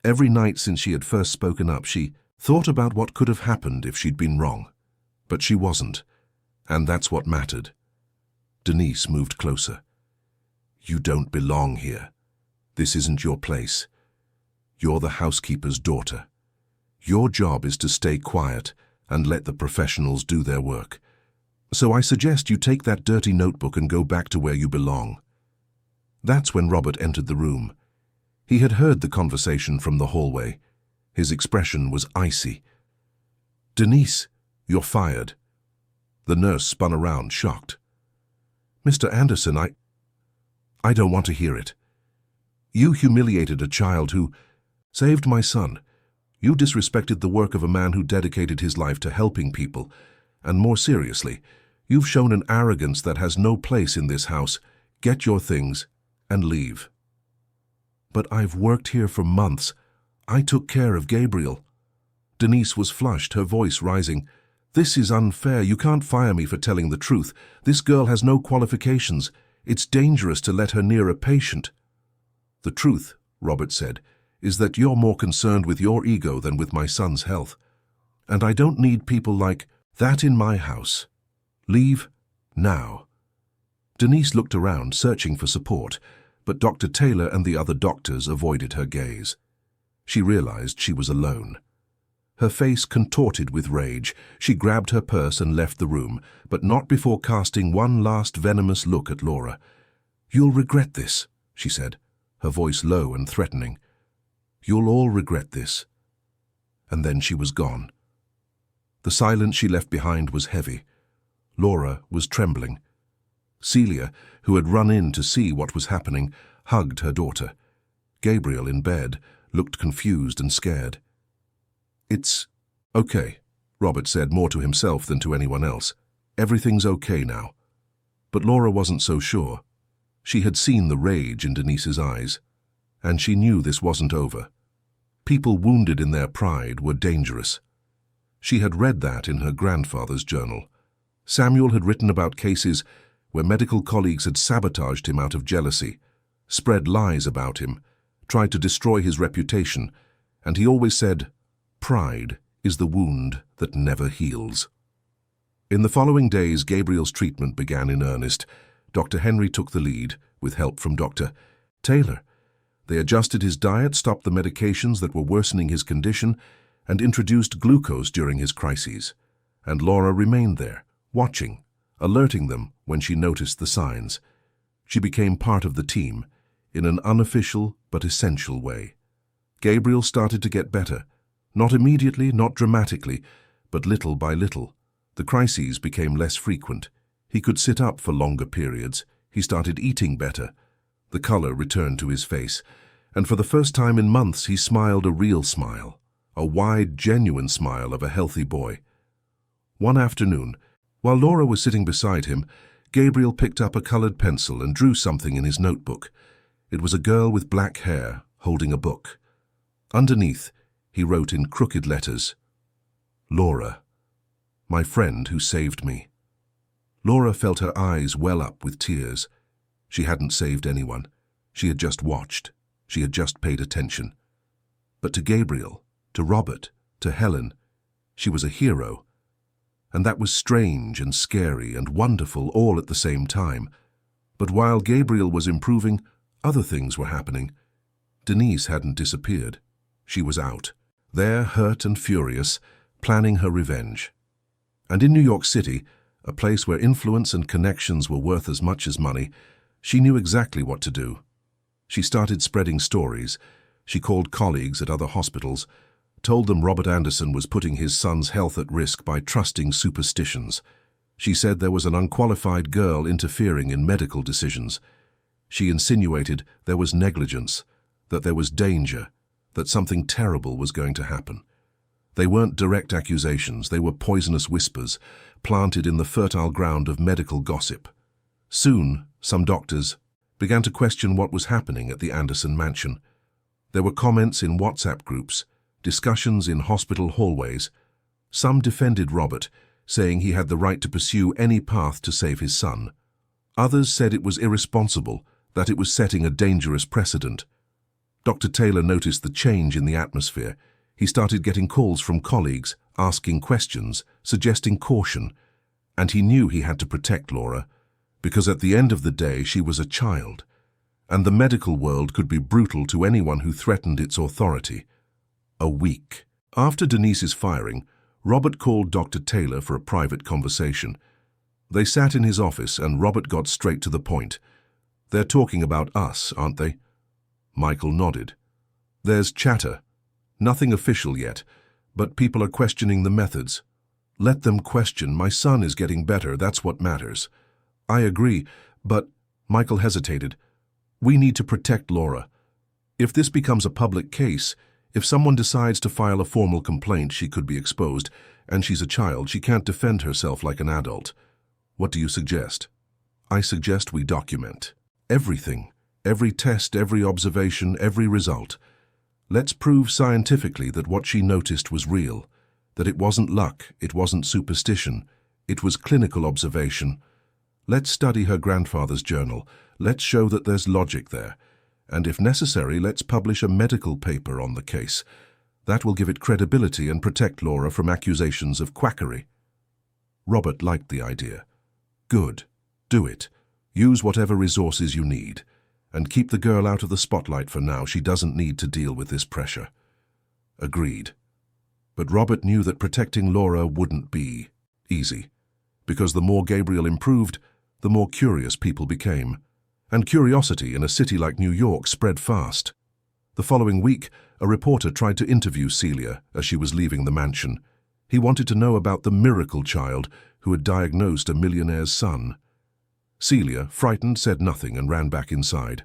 Every night since she had first spoken up, she thought about what could have happened if she'd been wrong. But she wasn't, and that's what mattered. Denise moved closer. "You don't belong here. This isn't your place. You're the housekeeper's daughter. Your job is to stay quiet and let the professionals do their work. So I suggest you take that dirty notebook and go back to where you belong." That's when Robert entered the room. He had heard the conversation from the hallway. His expression was icy. "Denise, you're fired." The nurse spun around, shocked. "Mr. Anderson, I don't want to hear it. You humiliated a child who saved my son. You disrespected the work of a man who dedicated his life to helping people. And more seriously, you've shown an arrogance that has no place in this house. Get your things and leave." "But I've worked here for months. I took care of Gabriel." Denise was flushed, her voice rising. "This is unfair. You can't fire me for telling the truth. This girl has no qualifications. It's dangerous to let her near a patient." "The truth," Robert said, "is that you're more concerned with your ego than with my son's health. And I don't need people like that in my house. Leave now." Denise looked around, searching for support, but Dr. Taylor and the other doctors avoided her gaze. She realized she was alone. Her face contorted with rage, she grabbed her purse and left the room, but not before casting one last venomous look at Laura. "You'll regret this," she said, her voice low and threatening. "You'll all regret this." And then she was gone. The silence she left behind was heavy. Laura was trembling. Celia, who had run in to see what was happening, hugged her daughter. Gabriel, in bed, looked confused and scared. "It's okay," Robert said, more to himself than to anyone else. "Everything's okay now." But Laura wasn't so sure. She had seen the rage in Denise's eyes, and she knew this wasn't over. People wounded in their pride were dangerous. She had read that in her grandfather's journal. Samuel had written about cases where medical colleagues had sabotaged him out of jealousy, spread lies about him, tried to destroy his reputation, and he always said, "Pride is the wound that never heals." In the following days, Gabriel's treatment began in earnest. Dr. Henry took the lead, with help from Dr. Taylor. They adjusted his diet, stopped the medications that were worsening his condition, and introduced glucose during his crises. And Laura remained there, watching, alerting them when she noticed the signs. She became part of the team, in an unofficial but essential way. Gabriel started to get better. Not immediately, not dramatically, but little by little. The crises became less frequent. He could sit up for longer periods. He started eating better. The color returned to his face, and for the first time in months he smiled a real smile, a wide, genuine smile of a healthy boy. One afternoon, while Laura was sitting beside him, Gabriel picked up a colored pencil and drew something in his notebook. It was a girl with black hair, holding a book. Underneath, he wrote in crooked letters, "Laura, my friend who saved me." Laura felt her eyes well up with tears. She hadn't saved anyone. She had just watched. She had just paid attention. But to Gabriel, to Robert, to Helen, she was a hero. And that was strange and scary and wonderful all at the same time. But while Gabriel was improving, other things were happening. Denise hadn't disappeared. She was out, there hurt and furious, planning her revenge. And in New York City, a place where influence and connections were worth as much as money, she knew exactly what to do. She started spreading stories. She called colleagues at other hospitals, told them Robert Anderson was putting his son's health at risk by trusting superstitions. She said there was an unqualified girl interfering in medical decisions. She insinuated there was negligence, that there was danger, that something terrible was going to happen. They weren't direct accusations, they were poisonous whispers, planted in the fertile ground of medical gossip. Soon, some doctors began to question what was happening at the Anderson mansion. There were comments in WhatsApp groups, discussions in hospital hallways. Some defended Robert, saying he had the right to pursue any path to save his son. Others said it was irresponsible, that it was setting a dangerous precedent. Dr. Taylor noticed the change in the atmosphere. He started getting calls from colleagues, asking questions, suggesting caution. And he knew he had to protect Laura, because at the end of the day she was a child, and the medical world could be brutal to anyone who threatened its authority. A week after Denise's firing, Robert called Dr. Taylor for a private conversation. They sat in his office and Robert got straight to the point. "They're talking about us, aren't they?" Michael nodded. "There's chatter. Nothing official yet, but people are questioning the methods." "Let them question. My son is getting better, that's what matters." "I agree, but—" Michael hesitated. "We need to protect Laura. If this becomes a public case, if someone decides to file a formal complaint, she could be exposed, and she's a child, she can't defend herself like an adult. What do you suggest?" "I suggest we document. Everything. Every test, every observation, every result. Let's prove scientifically that what she noticed was real, that it wasn't luck, it wasn't superstition, it was clinical observation. Let's study her grandfather's journal. Let's show that there's logic there. And if necessary, let's publish a medical paper on the case. That will give it credibility and protect Laura from accusations of quackery." Robert liked the idea. "Good. Do it. Use whatever resources you need. And keep the girl out of the spotlight for now. She doesn't need to deal with this pressure." Agreed. But Robert knew that protecting Laura wouldn't be easy, because the more Gabriel improved, the more curious people became. And curiosity in a city like New York spread fast. The following week, a reporter tried to interview Celia as she was leaving the mansion. He wanted to know about the miracle child who had diagnosed a millionaire's son. Celia, frightened, said nothing and ran back inside.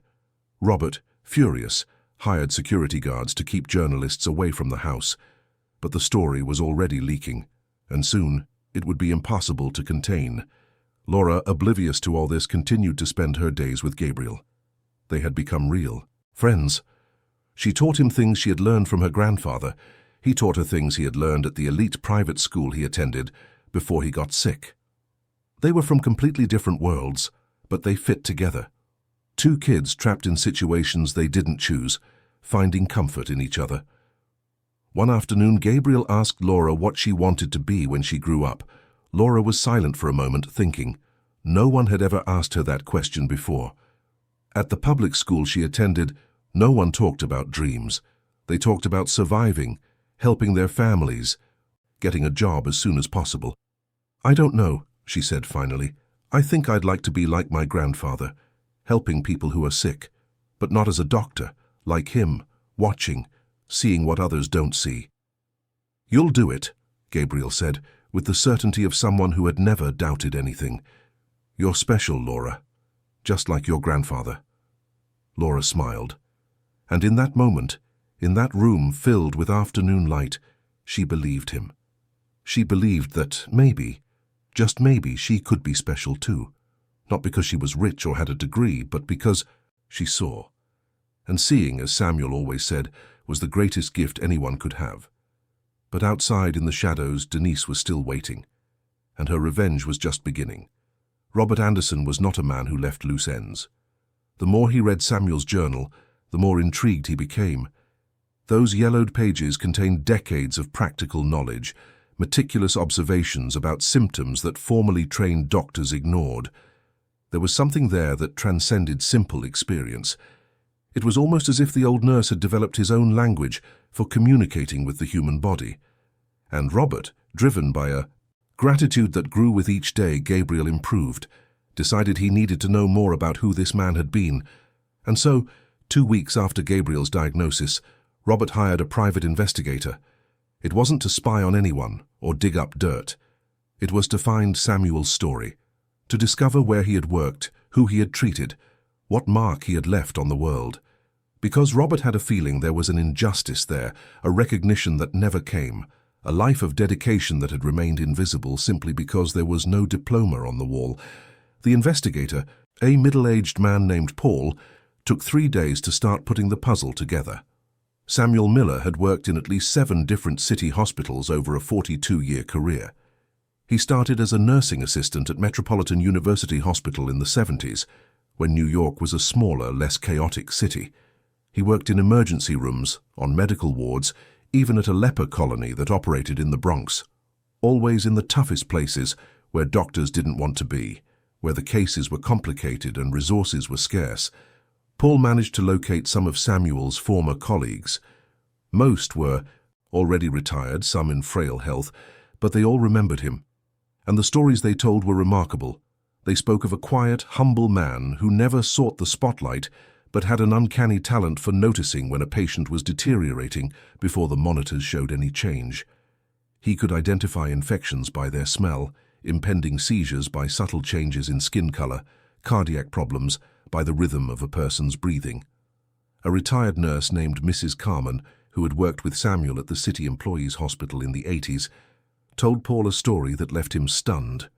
Robert, furious, hired security guards to keep journalists away from the house. But the story was already leaking, and soon it would be impossible to contain. Laura, oblivious to all this, continued to spend her days with Gabriel. They had become real friends. She taught him things she had learned from her grandfather. He taught her things he had learned at the elite private school he attended before he got sick. They were from completely different worlds, but they fit together. Two kids trapped in situations they didn't choose, finding comfort in each other. One afternoon, Gabriel asked Laura what she wanted to be when she grew up. Laura was silent for a moment, thinking. No one had ever asked her that question before. At the public school she attended, no one talked about dreams. They talked about surviving, helping their families, getting a job as soon as possible. "I don't know," she said finally. "I think I'd like to be like my grandfather, helping people who are sick, but not as a doctor, like him, watching, seeing what others don't see." "You'll do it," Gabriel said, with the certainty of someone who had never doubted anything. "You're special, Laura, just like your grandfather." Laura smiled. And in that moment, in that room filled with afternoon light, she believed him. She believed that maybe, just maybe, she could be special too. Not because she was rich or had a degree, but because she saw. And seeing, as Samuel always said, was the greatest gift anyone could have. But outside in the shadows, Denise was still waiting, and her revenge was just beginning. Robert Anderson was not a man who left loose ends. The more he read Samuel's journal, the more intrigued he became. Those yellowed pages contained decades of practical knowledge, meticulous observations about symptoms that formerly trained doctors ignored. There was something there that transcended simple experience. It was almost as if the old nurse had developed his own language for communicating with the human body. And Robert, driven by a gratitude that grew with each day Gabriel improved, decided he needed to know more about who this man had been. And so, 2 weeks after Gabriel's diagnosis, Robert hired a private investigator. It wasn't to spy on anyone or dig up dirt. It was to find Samuel's story, to discover where he had worked, who he had treated, what mark he had left on the world. Because Robert had a feeling there was an injustice there, a recognition that never came, a life of dedication that had remained invisible simply because there was no diploma on the wall. The investigator, a middle-aged man named Paul, took 3 days to start putting the puzzle together. Samuel Miller had worked in at least 7 different city hospitals over a 42-year career. He started as a nursing assistant at Metropolitan University Hospital in the 70s, when New York was a smaller, less chaotic city. He worked in emergency rooms, on medical wards, even at a leper colony that operated in the Bronx. Always in the toughest places, where doctors didn't want to be, where the cases were complicated and resources were scarce. Paul managed to locate some of Samuel's former colleagues. Most were already retired, some in frail health, but they all remembered him. And the stories they told were remarkable. They spoke of a quiet, humble man who never sought the spotlight, but had an uncanny talent for noticing when a patient was deteriorating before the monitors showed any change. He could identify infections by their smell, impending seizures by subtle changes in skin color, cardiac problems by the rhythm of a person's breathing. A retired nurse named Mrs. Carmen, who had worked with Samuel at the City Employees Hospital in the 80s, told Paul a story that left him stunned.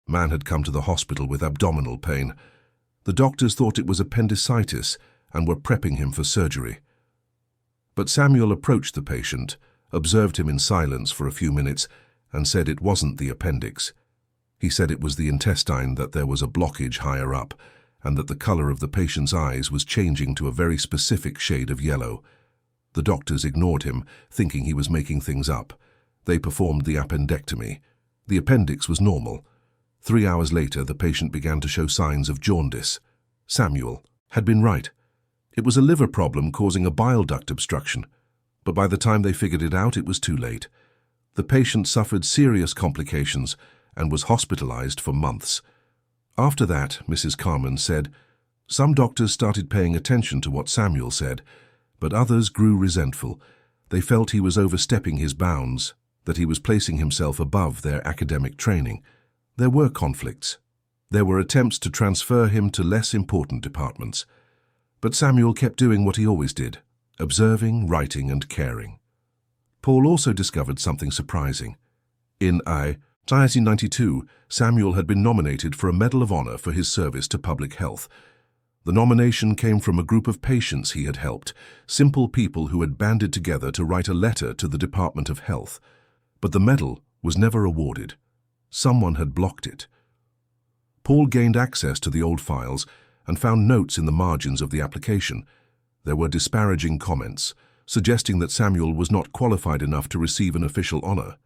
Man had come to the hospital with abdominal pain. The doctors thought it was appendicitis and were prepping him for surgery. But Samuel approached the patient, observed him in silence for a few minutes, and said it wasn't the appendix. He said it was the intestine, that there was a blockage higher up, and that the color of the patient's eyes was changing to a very specific shade of yellow. The doctors ignored him, thinking he was making things up. They performed the appendectomy. The appendix was normal. 3 hours later, the patient began to show signs of jaundice. Samuel had been right. It was a liver problem causing a bile duct obstruction. But by the time they figured it out, it was too late. The patient suffered serious complications and was hospitalized for months. After that, Mrs. Carmen said, some doctors started paying attention to what Samuel said, but others grew resentful. They felt he was overstepping his bounds, that he was placing himself above their academic training. There were conflicts. There were attempts to transfer him to less important departments. But Samuel kept doing what he always did, observing, writing, and caring. Paul also discovered something surprising. In 1992, Samuel had been nominated for a Medal of Honor for his service to public health. The nomination came from a group of patients he had helped, simple people who had banded together to write a letter to the Department of Health. But the medal was never awarded. Someone had blocked it. Paul gained access to the old files and found notes in the margins of the application. There were disparaging comments, suggesting that Samuel was not qualified enough to receive an official honor,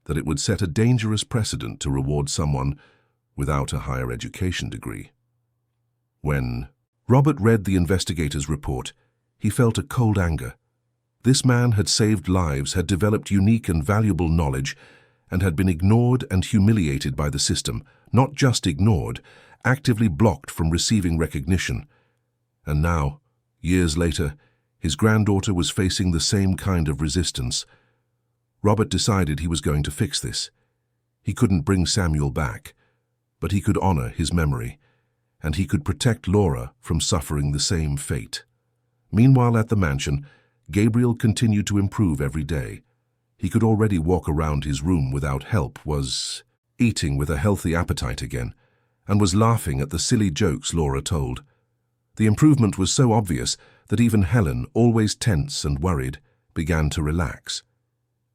that it would set a dangerous precedent to reward someone without a higher education degree. When Robert read the investigator's report, he felt a cold anger. This man had saved lives, had developed unique and valuable knowledge, and had been ignored and humiliated by the system, not just ignored, actively blocked from receiving recognition. And now, years later, his granddaughter was facing the same kind of resistance. Robert decided he was going to fix this. He couldn't bring Samuel back, but he could honor his memory, and he could protect Laura from suffering the same fate. Meanwhile, at the mansion, Gabriel continued to improve every day. He could already walk around his room without help, was eating with a healthy appetite again, and was laughing at the silly jokes Laura told. The improvement was so obvious that even Helen, always tense and worried, began to relax.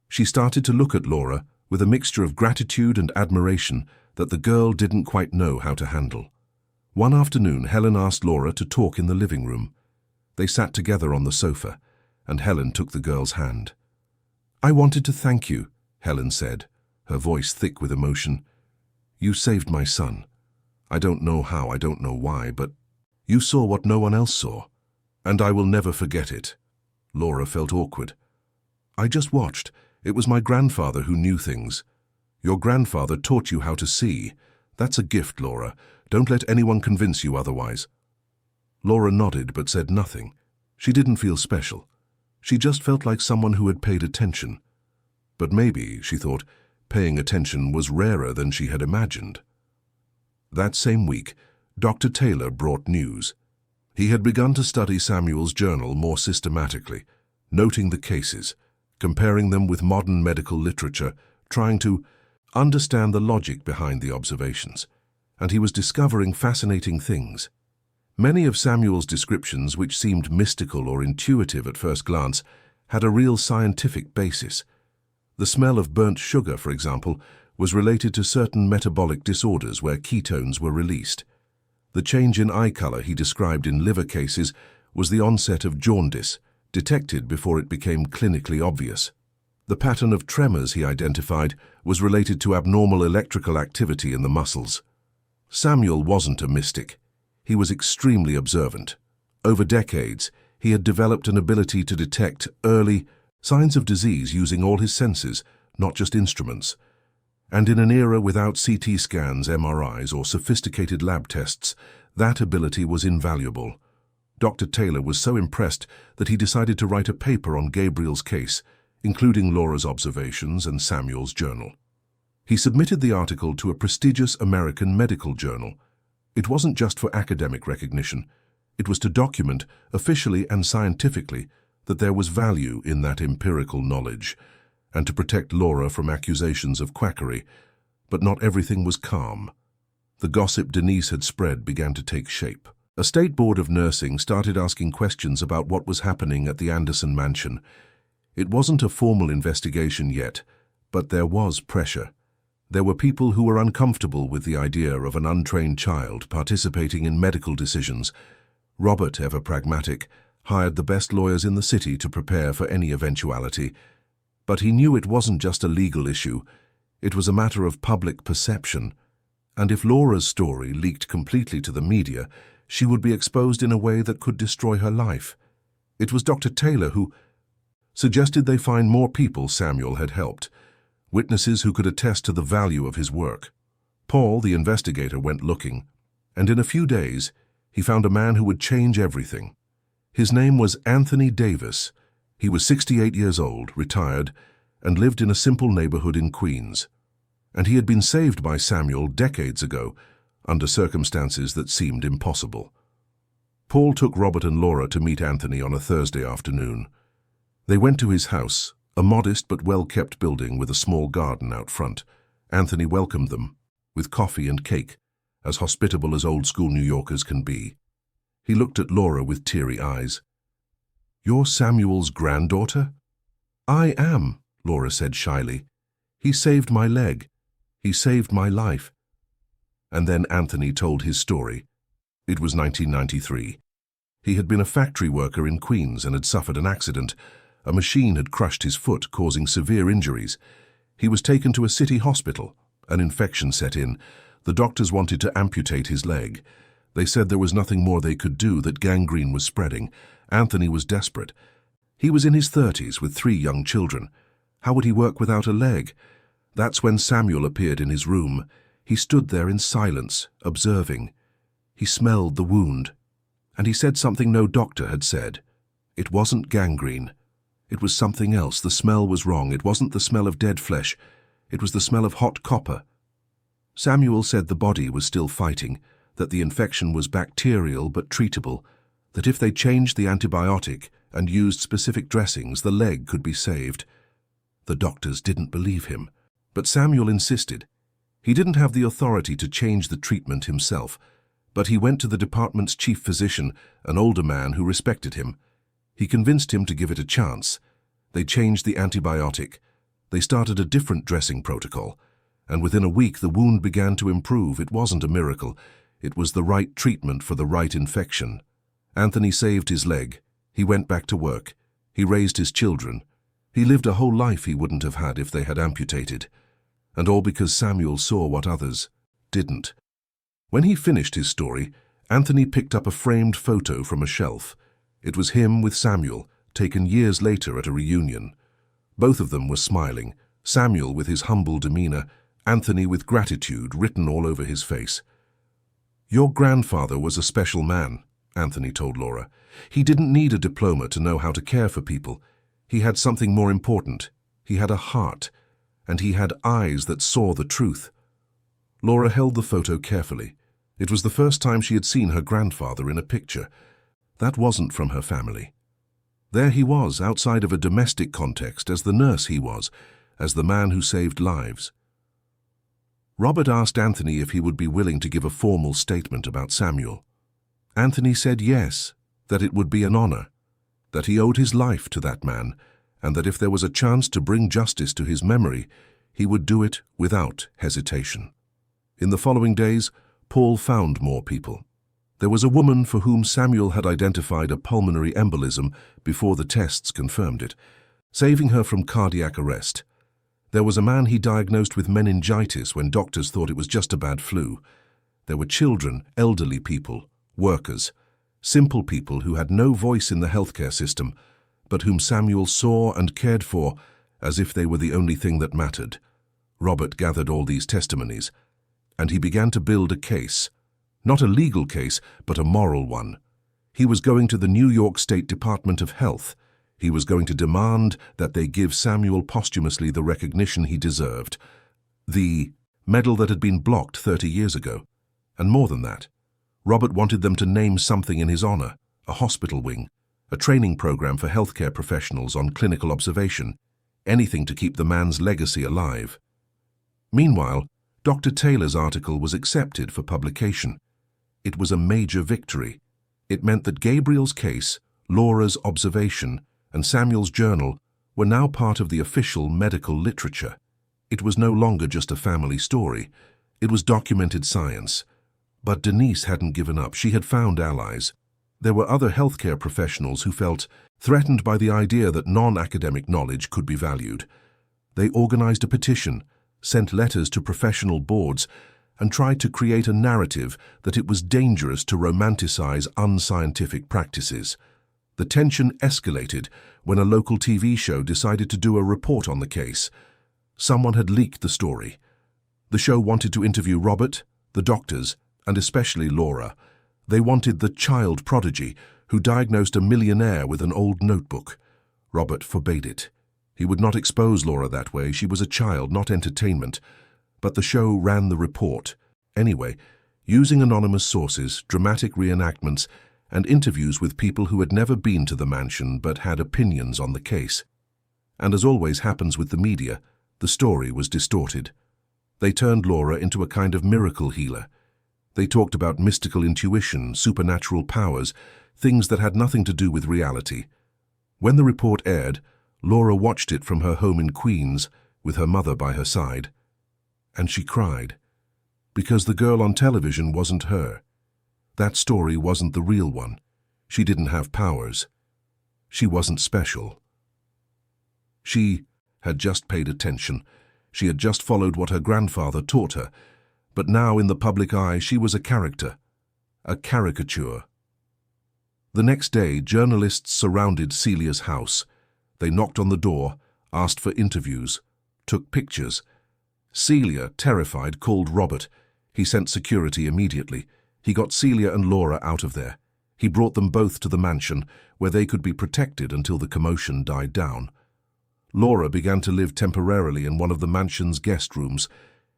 She started to look at Laura with a mixture of gratitude and admiration that the girl didn't quite know how to handle. One afternoon, Helen asked Laura to talk in the living room. They sat together on the sofa, and Helen took the girl's hand. "I wanted to thank you," Helen said, her voice thick with emotion. "You saved my son. I don't know how, I don't know why, but you saw what no one else saw, and I will never forget it." Laura felt awkward. "I just watched. It was my grandfather who knew things. Your grandfather taught you how to see. That's a gift, Laura. Don't let anyone convince you otherwise." Laura nodded but said nothing. She didn't feel special. She just felt like someone who had paid attention. But maybe, she thought, paying attention was rarer than she had imagined. That same week, Dr. Taylor brought news. He had begun to study Samuel's journal more systematically, noting the cases, comparing them with modern medical literature, trying to understand the logic behind the observations. And he was discovering fascinating things. Many of Samuel's descriptions, which seemed mystical or intuitive at first glance, had a real scientific basis. The smell of burnt sugar, for example, was related to certain metabolic disorders where ketones were released. The change in eye color he described in liver cases was the onset of jaundice, detected before it became clinically obvious. The pattern of tremors he identified was related to abnormal electrical activity in the muscles. Samuel wasn't a mystic. He was extremely observant. Over decades, he had developed an ability to detect early signs of disease using all his senses, not just instruments. And in an era without CT scans, MRIs, or sophisticated lab tests, that ability was invaluable. Dr. Taylor was so impressed that he decided to write a paper on Gabriel's case, including Laura's observations and Samuel's journal. He submitted the article to a prestigious American medical journal. It wasn't just for academic recognition. It was to document, officially and scientifically, that there was value in that empirical knowledge, and to protect Laura from accusations of quackery. But not everything was calm. The gossip Denise had spread began to take shape. A state board of nursing started asking questions about what was happening at the Anderson mansion. It wasn't a formal investigation yet, but there was pressure. There were people who were uncomfortable with the idea of an untrained child participating in medical decisions. Robert, ever pragmatic, hired the best lawyers in the city to prepare for any eventuality. But he knew it wasn't just a legal issue. It was a matter of public perception. And if Laura's story leaked completely to the media, she would be exposed in a way that could destroy her life. It was Dr. Taylor who suggested they find more people Samuel had helped, witnesses who could attest to the value of his work. Paul, the investigator, went looking, and in a few days, he found a man who would change everything. His name was Anthony Davis. He was 68 years old, retired, and lived in a simple neighborhood in Queens. And he had been saved by Samuel decades ago, under circumstances that seemed impossible. Paul took Robert and Laura to meet Anthony on a Thursday afternoon. They went to his house, a modest but well-kept building with a small garden out front. Anthony welcomed them, with coffee and cake, as hospitable as old-school New Yorkers can be. He looked at Laura with teary eyes. "You're Samuel's granddaughter?" "I am," Laura said shyly. "He saved my leg. He saved my life." And then Anthony told his story. It was 1993. He had been a factory worker in Queens and had suffered an accident. A machine had crushed his foot, causing severe injuries. He was taken to a city hospital. An infection set in. The doctors wanted to amputate his leg. They said there was nothing more they could do, that gangrene was spreading. Anthony was desperate. He was in his 30s with 3 young children. How would he work without a leg? That's when Samuel appeared in his room. He stood there in silence, observing. He smelled the wound. And he said something no doctor had said. It wasn't gangrene. It was something else. The smell was wrong. It wasn't the smell of dead flesh. It was the smell of hot copper. Samuel said the body was still fighting, that the infection was bacterial but treatable, that if they changed the antibiotic and used specific dressings, the leg could be saved. The doctors didn't believe him, but Samuel insisted. He didn't have the authority to change the treatment himself, but he went to the department's chief physician, an older man who respected him. He convinced him to give it a chance. They changed the antibiotic. They started a different dressing protocol, and within a week the wound began to improve. It wasn't a miracle. It was the right treatment for the right infection. Anthony saved his leg. He went back to work. He raised his children. He lived a whole life he wouldn't have had if they had amputated. And all because Samuel saw what others didn't. When he finished his story, Anthony picked up a framed photo from a shelf. It was him with Samuel, taken years later at a reunion. Both of them were smiling, Samuel with his humble demeanor, Anthony with gratitude written all over his face. "Your grandfather was a special man," Anthony told Laura. "He didn't need a diploma to know how to care for people. He had something more important. He had a heart, and he had eyes that saw the truth." Laura held the photo carefully. It was the first time she had seen her grandfather in a picture. That wasn't from her family. There he was, outside of a domestic context, as the nurse he was, as the man who saved lives. Robert asked Anthony if he would be willing to give a formal statement about Samuel. Anthony said yes, that it would be an honor, that he owed his life to that man, and that if there was a chance to bring justice to his memory, he would do it without hesitation. In the following days, Paul found more people. There was a woman for whom Samuel had identified a pulmonary embolism before the tests confirmed it, saving her from cardiac arrest. There was a man he diagnosed with meningitis when doctors thought it was just a bad flu. There were children, elderly people, workers, simple people who had no voice in the healthcare system, but whom Samuel saw and cared for as if they were the only thing that mattered. Robert gathered all these testimonies, and he began to build a case. Not a legal case, but a moral one. He was going to the New York State Department of Health. He was going to demand that they give Samuel posthumously the recognition he deserved. The medal that had been blocked 30 years ago. And more than that, Robert wanted them to name something in his honor, a hospital wing, a training program for healthcare professionals on clinical observation, anything to keep the man's legacy alive. Meanwhile, Dr. Taylor's article was accepted for publication. It was a major victory. It meant that Gabriel's case, Laura's observation, and Samuel's journal were now part of the official medical literature. It was no longer just a family story. It was documented science. But Denise hadn't given up. She had found allies. There were other healthcare professionals who felt threatened by the idea that non-academic knowledge could be valued. They organized a petition, sent letters to professional boards, and tried to create a narrative that it was dangerous to romanticize unscientific practices. The tension escalated when a local TV show decided to do a report on the case. Someone had leaked the story. The show wanted to interview Robert, the doctors, and especially Laura. They wanted the child prodigy who diagnosed a millionaire with an old notebook. Robert forbade it. He would not expose Laura that way. She was a child, not entertainment. But the show ran the report. Anyway, using anonymous sources, dramatic reenactments, and interviews with people who had never been to the mansion but had opinions on the case. And as always happens with the media, the story was distorted. They turned Laura into a kind of miracle healer. They talked about mystical intuition, supernatural powers, things that had nothing to do with reality. When the report aired, Laura watched it from her home in Queens, with her mother by her side. And she cried. Because the girl on television wasn't her. That story wasn't the real one. She didn't have powers. She wasn't special. She had just paid attention. She had just followed what her grandfather taught her. But now in the public eye she was a character, a caricature. The next day, journalists surrounded Celia's house. They knocked on the door, asked for interviews, took pictures. Celia, terrified, called Robert. He sent security immediately. He got Celia and Laura out of there. He brought them both to the mansion, where they could be protected until the commotion died down. Laura began to live temporarily in one of the mansion's guest rooms.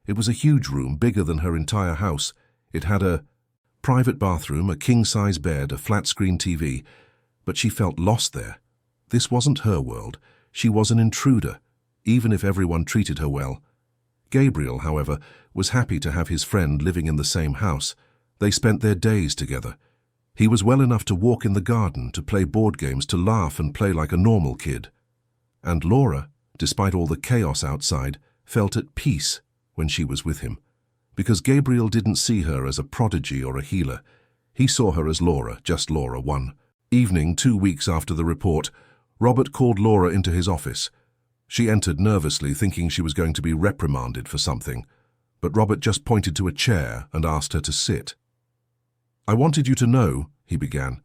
It was a huge room, bigger than her entire house. It had a private bathroom, a king-size bed, a flat-screen TV. But she felt lost there. This wasn't her world. She was an intruder, even if everyone treated her well. Gabriel, however, was happy to have his friend living in the same house. They spent their days together. He was well enough to walk in the garden, to play board games, to laugh and play like a normal kid. And Laura, despite all the chaos outside, felt at peace when she was with him. Because Gabriel didn't see her as a prodigy or a healer. He saw her as Laura, just Laura, one evening 2 weeks after the report. Robert called Laura into his office. She entered nervously, thinking she was going to be reprimanded for something. But Robert just pointed to a chair and asked her to sit. "I wanted you to know," he began,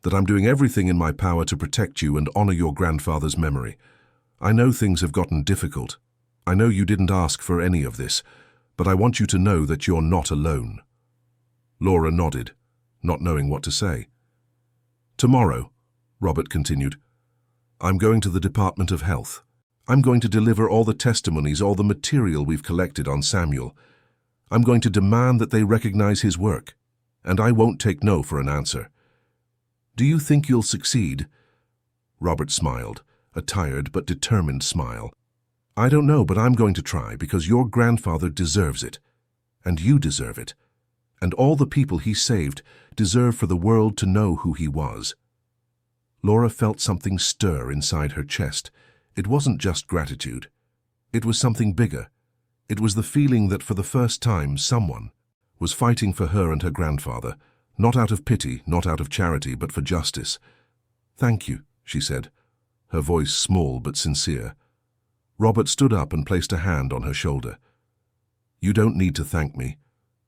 "that I'm doing everything in my power to protect you and honor your grandfather's memory. I know things have gotten difficult. I know you didn't ask for any of this, but I want you to know that you're not alone." Laura nodded, not knowing what to say. "Tomorrow," Robert continued, "I'm going to the Department of Health. I'm going to deliver all the testimonies, all the material we've collected on Samuel. I'm going to demand that they recognize his work, and I won't take no for an answer. Do you think you'll succeed?" Robert smiled, a tired but determined smile. "I don't know, but I'm going to try, because your grandfather deserves it, and you deserve it, and all the people he saved deserve for the world to know who he was." Laura felt something stir inside her chest. It wasn't just gratitude. It was something bigger. It was the feeling that for the first time someone was fighting for her and her grandfather, not out of pity, not out of charity, but for justice. "Thank you," she said, her voice small but sincere. Robert stood up and placed a hand on her shoulder. "You don't need to thank me.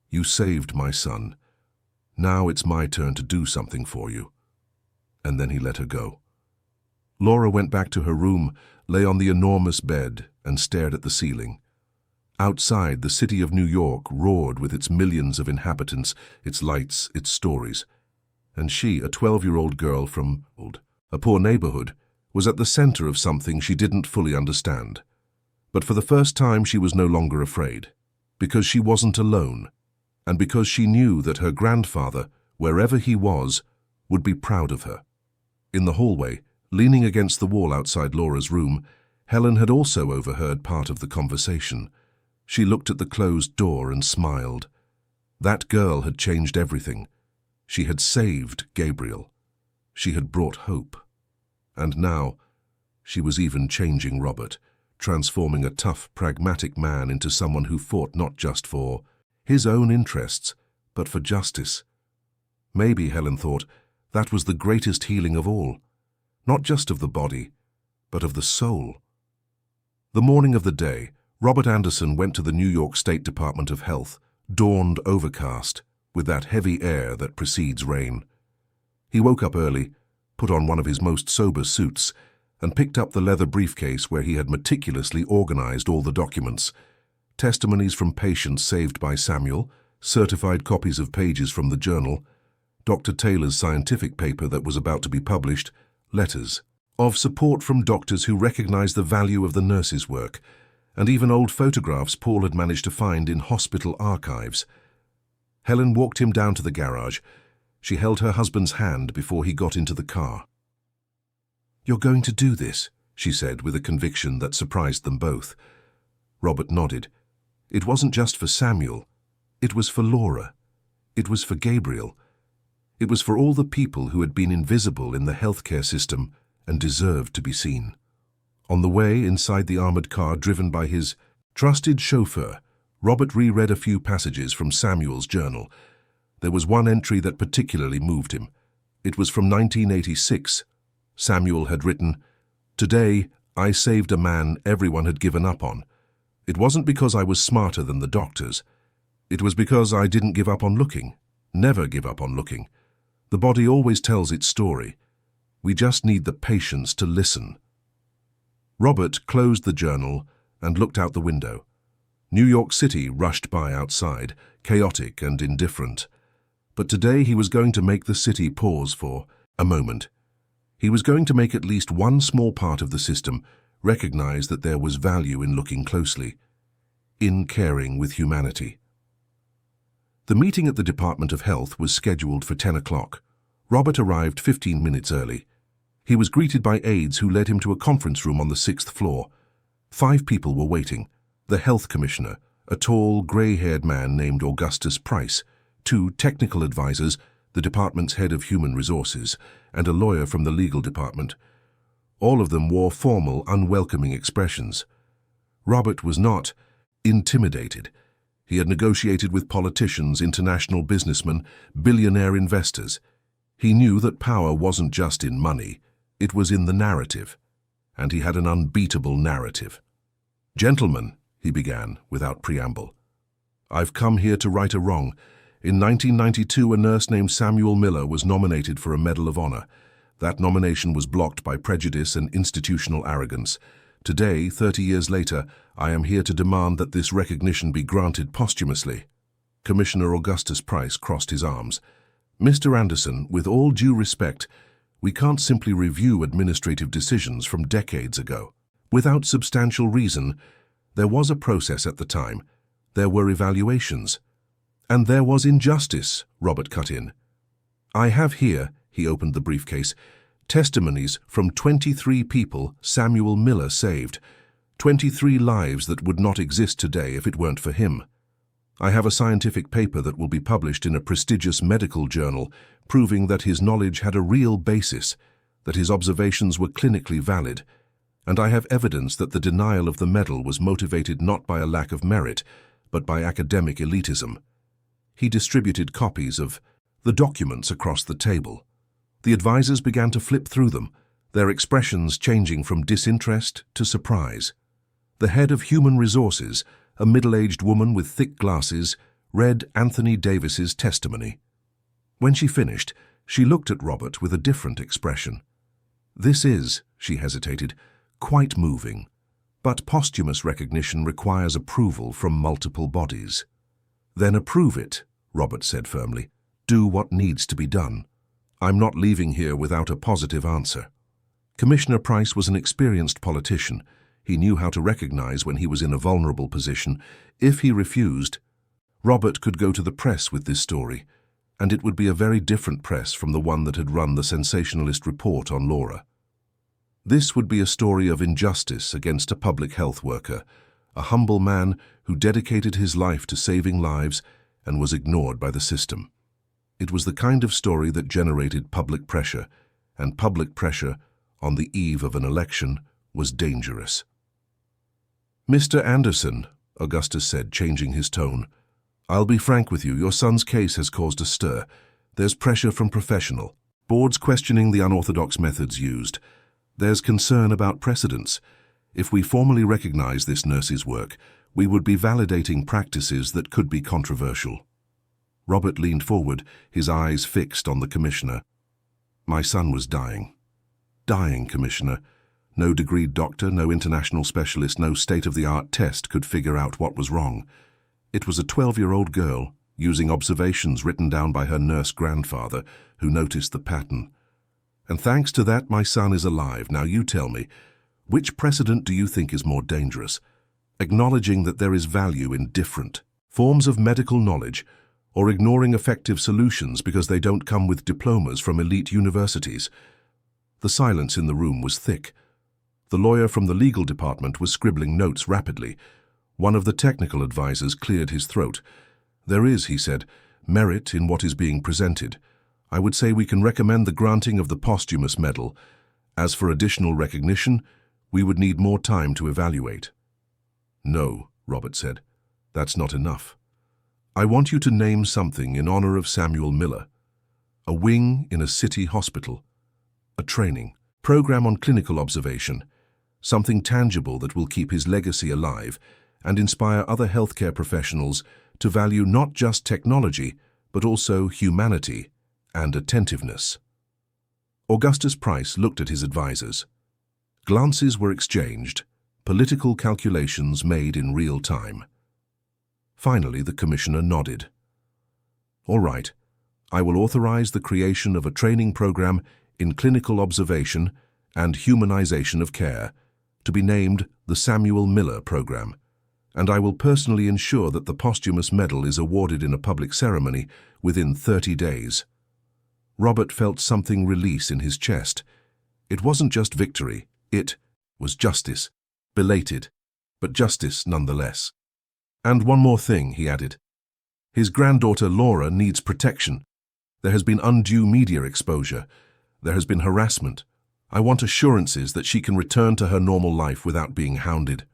You saved my son. Now it's my turn to do something for you." And then he let her go. Laura went back to her room, lay on the enormous bed, and stared at the ceiling. Outside, the city of New York roared with its millions of inhabitants, its lights, its stories. And she, a 12-year-old girl from a poor neighborhood, was at the center of something she didn't fully understand. But for the first time she was no longer afraid, because she wasn't alone, and because she knew that her grandfather, wherever he was, would be proud of her. In the hallway, leaning against the wall outside Laura's room, Helen had also overheard part of the conversation. She looked at the closed door and smiled. That girl had changed everything. She had saved Gabriel. She had brought hope. And now, she was even changing Robert, transforming a tough, pragmatic man into someone who fought not just for his own interests, but for justice. Maybe, Helen thought, that was the greatest healing of all, not just of the body, but of the soul. The morning of the day, Robert Anderson went to the New York State Department of Health, dawned overcast, with that heavy air that precedes rain. He woke up early, put on one of his most sober suits, and picked up the leather briefcase where he had meticulously organized all the documents: testimonies from patients saved by Samuel, certified copies of pages from the journal, Dr. Taylor's scientific paper that was about to be published, letters of support from doctors who recognized the value of the nurses' work, and even old photographs Paul had managed to find in hospital archives. Helen walked him down to the garage. She held her husband's hand before he got into the car. "You're going to do this," she said with a conviction that surprised them both. Robert nodded. It wasn't just for Samuel. It was for Laura. It was for Gabriel. It was for all the people who had been invisible in the healthcare system and deserved to be seen. On the way inside the armored car driven by his trusted chauffeur, Robert reread a few passages from Samuel's journal. There was one entry that particularly moved him. It was from 1986. Samuel had written, "Today, I saved a man everyone had given up on. It wasn't because I was smarter than the doctors. It was because I didn't give up on looking. Never give up on looking. The body always tells its story. We just need the patience to listen." Robert closed the journal and looked out the window. New York City rushed by outside, chaotic and indifferent. But today he was going to make the city pause for a moment. He was going to make at least one small part of the system recognize that there was value in looking closely, in caring with humanity. The meeting at the Department of Health was scheduled for 10 o'clock. Robert arrived 15 minutes early. He was greeted by aides who led him to a conference room on the 6th floor. 5 people were waiting: the health commissioner, a tall, gray-haired man named Augustus Price, 2 technical advisors, the department's head of human resources, and a lawyer from the legal department. All of them wore formal, unwelcoming expressions. Robert was not intimidated. He had negotiated with politicians, international businessmen, billionaire investors. He knew that power wasn't just in money, it was in the narrative. And he had an unbeatable narrative. "Gentlemen," he began, without preamble, "I've come here to right a wrong. In 1992, a nurse named Samuel Miller was nominated for a Medal of Honor. That nomination was blocked by prejudice and institutional arrogance. Today, 30 years later, I am here to demand that this recognition be granted posthumously." Commissioner Augustus Price crossed his arms. "Mr. Anderson, with all due respect, we can't simply review administrative decisions from decades ago. Without substantial reason, there was a process at the time. There were evaluations. And there was injustice," Robert cut in. "I have here," he opened the briefcase, "testimonies from 23 people Samuel Miller saved, 23 lives that would not exist today if it weren't for him. I have a scientific paper that will be published in a prestigious medical journal proving that his knowledge had a real basis, that his observations were clinically valid, and I have evidence that the denial of the medal was motivated not by a lack of merit, but by academic elitism." He distributed copies of the documents across the table. The advisors began to flip through them, their expressions changing from disinterest to surprise. The head of human resources, a middle-aged woman with thick glasses, read Anthony Davis's testimony. When she finished, she looked at Robert with a different expression. This is, she hesitated, quite moving. But posthumous recognition requires approval from multiple bodies. Then approve it, Robert said firmly. Do what needs to be done. I'm not leaving here without a positive answer. Commissioner Price was an experienced politician. He knew how to recognize when he was in a vulnerable position. If he refused, Robert could go to the press with this story, and it would be a very different press from the one that had run the sensationalist report on Laura. This would be a story of injustice against a public health worker, a humble man who dedicated his life to saving lives and was ignored by the system. It was the kind of story that generated public pressure, and public pressure on the eve of an election was dangerous. Mr. Anderson, Augustus said, changing his tone, I'll be frank with you, your son's case has caused a stir. There's pressure from professional boards questioning the unorthodox methods used. There's concern about precedents. If we formally recognize this nurse's work, we would be validating practices that could be controversial. Robert leaned forward, his eyes fixed on the commissioner. My son was dying. Dying, Commissioner. No degreed doctor, no international specialist, no state-of-the-art test could figure out what was wrong. It was a 12-year-old girl, using observations written down by her nurse grandfather, who noticed the pattern. And thanks to that, my son is alive. Now you tell me, which precedent do you think is more dangerous? Acknowledging that there is value in different forms of medical knowledge, or ignoring effective solutions because they don't come with diplomas from elite universities? The silence in the room was thick. The lawyer from the legal department was scribbling notes rapidly. One of the technical advisors cleared his throat. There is, he said, merit in what is being presented. I would say we can recommend the granting of the posthumous medal. As for additional recognition, we would need more time to evaluate. No, Robert said. That's not enough. I want you to name something in honor of Samuel Miller. A wing in a city hospital. A training program on clinical observation. Something tangible that will keep his legacy alive and inspire other healthcare professionals to value not just technology, but also humanity and attentiveness. Augustus Price looked at his advisors. Glances were exchanged, political calculations made in real time. Finally, the commissioner nodded. All right, I will authorize the creation of a training program in clinical observation and humanization of care, to be named the Samuel Miller Program, and I will personally ensure that the posthumous medal is awarded in a public ceremony within 30 days. Robert felt something release in his chest. It wasn't just victory, it was justice, belated, but justice nonetheless. And one more thing, he added. His granddaughter Laura needs protection. There has been undue media exposure. There has been harassment. I want assurances that she can return to her normal life without being hounded.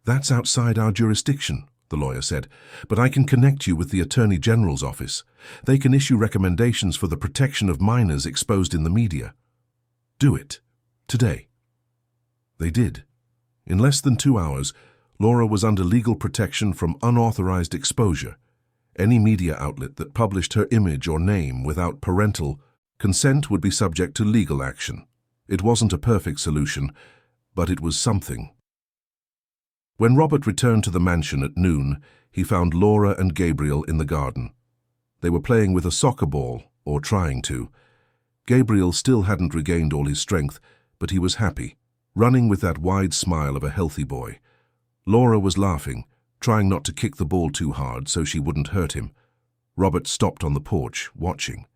That's outside our jurisdiction, the lawyer said, but I can connect you with the Attorney General's office. They can issue recommendations for the protection of minors exposed in the media. Do it. Today. They did. In less than 2 hours, Laura was under legal protection from unauthorized exposure. Any media outlet that published her image or name without parental consent would be subject to legal action. It wasn't a perfect solution, but it was something. When Robert returned to the mansion at noon, he found Laura and Gabriel in the garden. They were playing with a soccer ball, or trying to. Gabriel still hadn't regained all his strength, but he was happy, running with that wide smile of a healthy boy. Laura was laughing, trying not to kick the ball too hard so she wouldn't hurt him. Robert stopped on the porch, watching.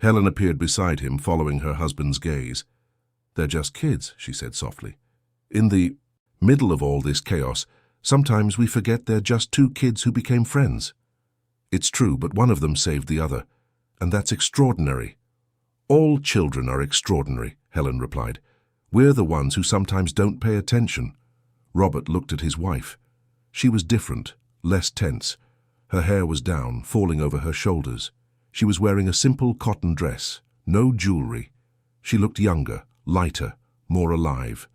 Helen appeared beside him, following her husband's gaze. They're just kids, she said softly. In the middle of all this chaos, sometimes we forget they're just two kids who became friends. It's true, but one of them saved the other, and that's extraordinary. All children are extraordinary, Helen replied. We're the ones who sometimes don't pay attention. Robert looked at his wife. She was different, less tense. Her hair was down, falling over her shoulders. She was wearing a simple cotton dress, no jewelry. She looked younger, lighter, more alive.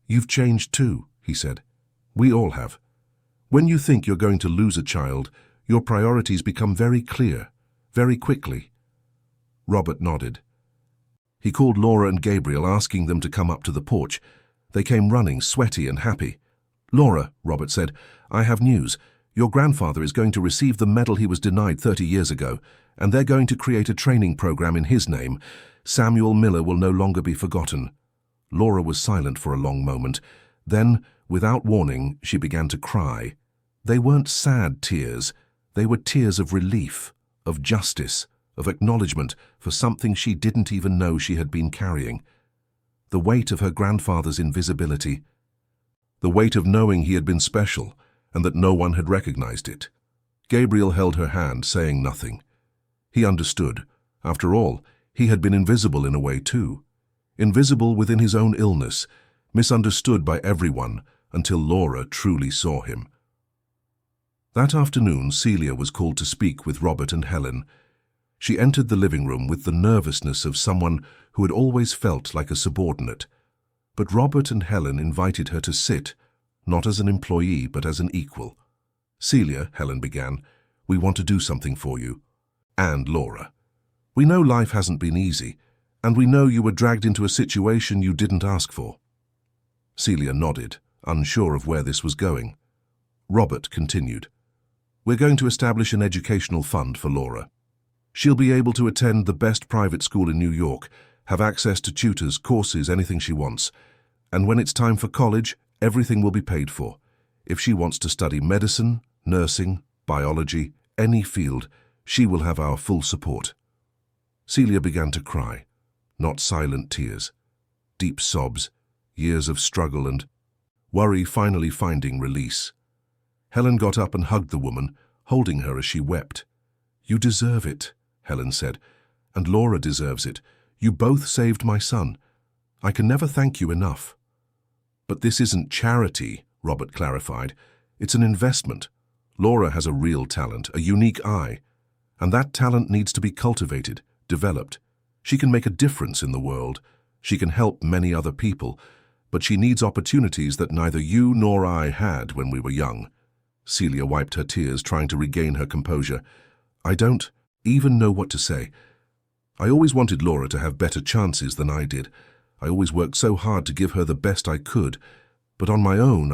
You've changed too, he said. We all have. When you think you're going to lose a child, your priorities become very clear, very quickly. Robert nodded. He called Laura and Gabriel, asking them to come up to the porch. They came running, sweaty and happy. "Laura," Robert said, "I have news. Your grandfather is going to receive the medal he was denied 30 years ago, and they're going to create a training program in his name. Samuel Miller will no longer be forgotten." Laura was silent for a long moment. Then, without warning, she began to cry. They weren't sad tears. They were tears of relief, of justice, of acknowledgement for something she didn't even know she had been carrying. The weight of her grandfather's invisibility. The weight of knowing he had been special and that no one had recognized it. Gabriel held her hand, saying nothing. He understood. After all, he had been invisible in a way too. Invisible within his own illness, misunderstood by everyone until Laura truly saw him. That afternoon, Celia was called to speak with Robert and Helen. She entered the living room with the nervousness of someone who had always felt like a subordinate. But Robert and Helen invited her to sit, not as an employee but as an equal. "Celia," Helen began, "we want to do something for you. And Laura. We know life hasn't been easy, and we know you were dragged into a situation you didn't ask for." Celia nodded, unsure of where this was going. Robert continued, "We're going to establish an educational fund for Laura. She'll be able to attend the best private school in New York, have access to tutors, courses, anything she wants. And when it's time for college, everything will be paid for. If she wants to study medicine, nursing, biology, any field, she will have our full support." Celia began to cry, not silent tears, deep sobs, years of struggle and worry finally finding release. Helen got up and hugged the woman, holding her as she wept. "You deserve it," Helen said, "and Laura deserves it. You both saved my son. I can never thank you enough." "But this isn't charity," Robert clarified. "It's an investment. Laura has a real talent, a unique eye, and that talent needs to be cultivated, developed. She can make a difference in the world. She can help many other people, but she needs opportunities that neither you nor I had when we were young." Celia wiped her tears, trying to regain her composure. "I don't even know what to say. I always wanted Laura to have better chances than I did. I always worked so hard to give her the best I could, but on my own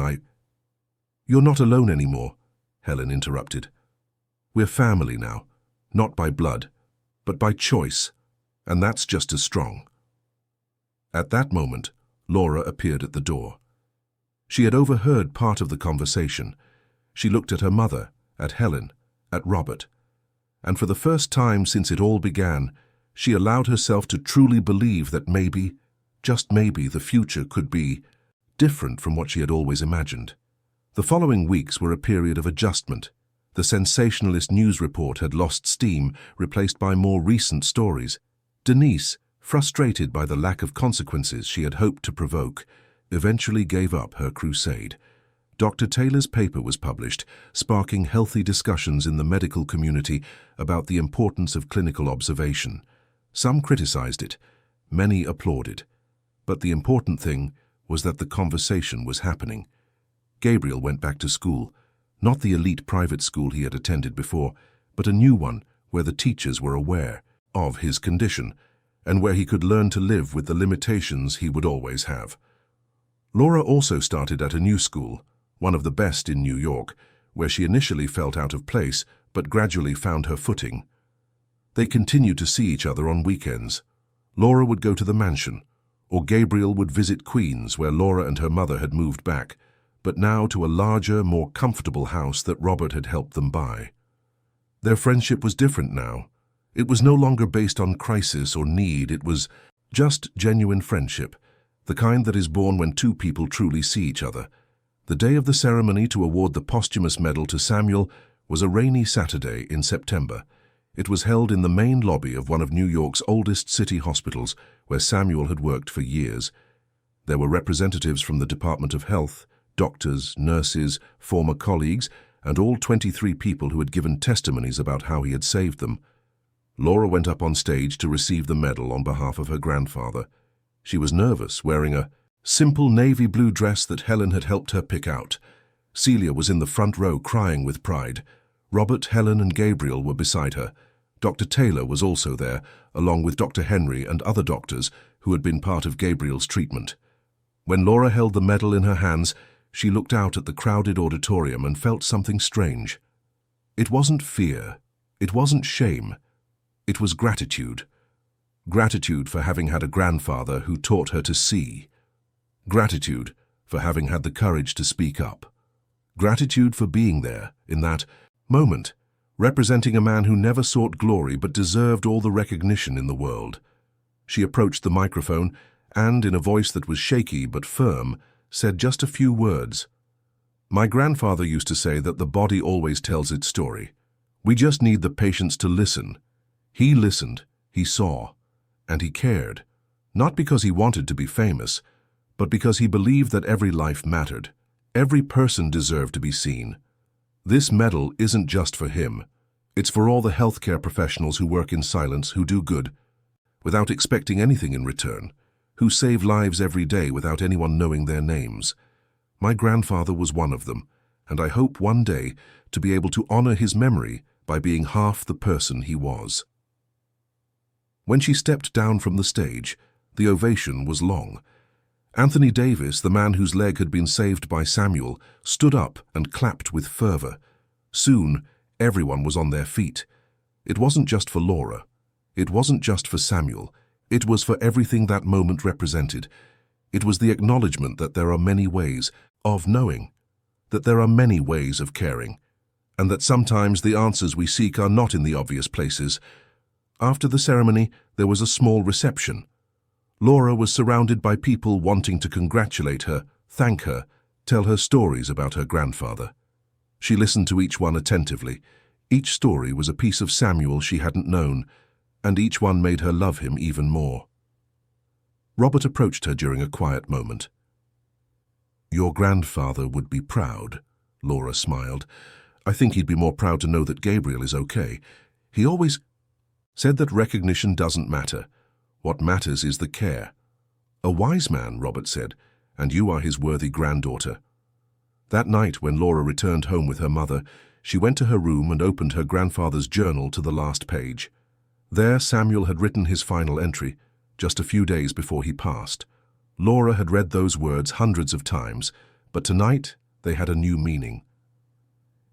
You're not alone anymore," Helen interrupted. "We're family now, not by blood, but by choice, and that's just as strong." At that moment, Laura appeared at the door. She had overheard part of the conversation. She looked at her mother, at Helen, at Robert, and for the first time since it all began, she allowed herself to truly believe that maybe, just maybe, the future could be different from what she had always imagined. The following weeks were a period of adjustment. The sensationalist news report had lost steam, replaced by more recent stories. Denise, frustrated by the lack of consequences she had hoped to provoke, eventually gave up her crusade. Dr. Taylor's paper was published, sparking healthy discussions in the medical community about the importance of clinical observation. Some criticized it, many applauded. But the important thing was that the conversation was happening. Gabriel went back to school, not the elite private school he had attended before, but a new one where the teachers were aware of his condition and where he could learn to live with the limitations he would always have. Laura also started at a new school, one of the best in New York, where she initially felt out of place but gradually found her footing. They continued to see each other on weekends. Laura would go to the mansion, or Gabriel would visit Queens, where Laura and her mother had moved back, but now to a larger, more comfortable house that Robert had helped them buy. Their friendship was different now. It was no longer based on crisis or need. It was just genuine friendship, the kind that is born when two people truly see each other. The day of the ceremony to award the posthumous medal to Samuel was a rainy Saturday in September. It was held in the main lobby of one of New York's oldest city hospitals, where Samuel had worked for years. There were representatives from the Department of Health, doctors, nurses, former colleagues, and all 23 people who had given testimonies about how he had saved them. Laura went up on stage to receive the medal on behalf of her grandfather. She was nervous, wearing a simple navy blue dress that Helen had helped her pick out. Celia was in the front row crying with pride. Robert, Helen, and Gabriel were beside her. Dr. Taylor was also there, along with Dr. Henry and other doctors who had been part of Gabriel's treatment. When Laura held the medal in her hands, she looked out at the crowded auditorium and felt something strange. It wasn't fear. It wasn't shame. It was gratitude. Gratitude for having had a grandfather who taught her to see. Gratitude for having had the courage to speak up. Gratitude for being there, in that moment, representing a man who never sought glory but deserved all the recognition in the world. She approached the microphone and, in a voice that was shaky but firm, said just a few words. "My grandfather used to say that the body always tells its story. We just need the patience to listen. He listened, he saw, and he cared, not because he wanted to be famous, but because he believed that every life mattered. Every person deserved to be seen. This medal isn't just for him. It's for all the healthcare professionals who work in silence, who do good, without expecting anything in return, who save lives every day without anyone knowing their names. My grandfather was one of them, and I hope one day to be able to honor his memory by being half the person he was." When she stepped down from the stage, the ovation was long. Anthony Davis, the man whose leg had been saved by Samuel, stood up and clapped with fervor. Soon, everyone was on their feet. It wasn't just for Laura. It wasn't just for Samuel. It was for everything that moment represented. It was the acknowledgement that there are many ways of knowing, that there are many ways of caring, and that sometimes the answers we seek are not in the obvious places. After the ceremony, there was a small reception. Laura was surrounded by people wanting to congratulate her, thank her, tell her stories about her grandfather. She listened to each one attentively. Each story was a piece of Samuel she hadn't known, and each one made her love him even more. Robert approached her during a quiet moment. "Your grandfather would be proud," Laura smiled. "I think he'd be more proud to know that Gabriel is okay. He always said that recognition doesn't matter. What matters is the care." "A wise man," Robert said, "and you are his worthy granddaughter." That night, when Laura returned home with her mother, she went to her room and opened her grandfather's journal to the last page. There, Samuel had written his final entry, just a few days before he passed. Laura had read those words hundreds of times, but tonight they had a new meaning.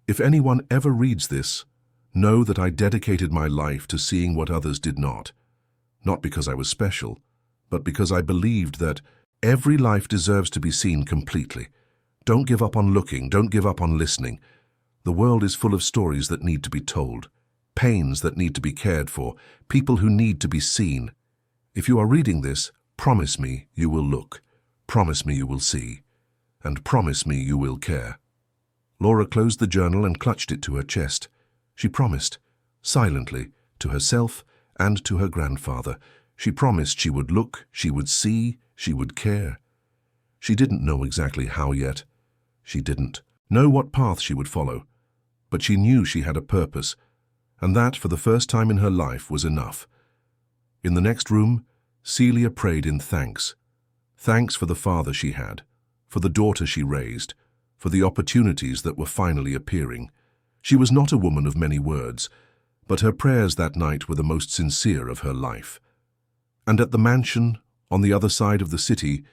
"If anyone ever reads this, know that I dedicated my life to seeing what others did not. Not because I was special, but because I believed that every life deserves to be seen completely. Don't give up on looking, don't give up on listening. The world is full of stories that need to be told, pains that need to be cared for, people who need to be seen. If you are reading this, promise me you will look, promise me you will see, and promise me you will care." Laura closed the journal and clutched it to her chest. She promised, silently, to herself and to her grandfather. She promised she would look, she would see, she would care. She didn't know exactly how yet. She didn't know what path she would follow, but she knew she had a purpose, and that, for the first time in her life, was enough. In the next room, Celia prayed in thanks. Thanks for the father she had, for the daughter she raised, for the opportunities that were finally appearing. She was not a woman of many words, but her prayers that night were the most sincere of her life. And at the mansion, on the other side of the city,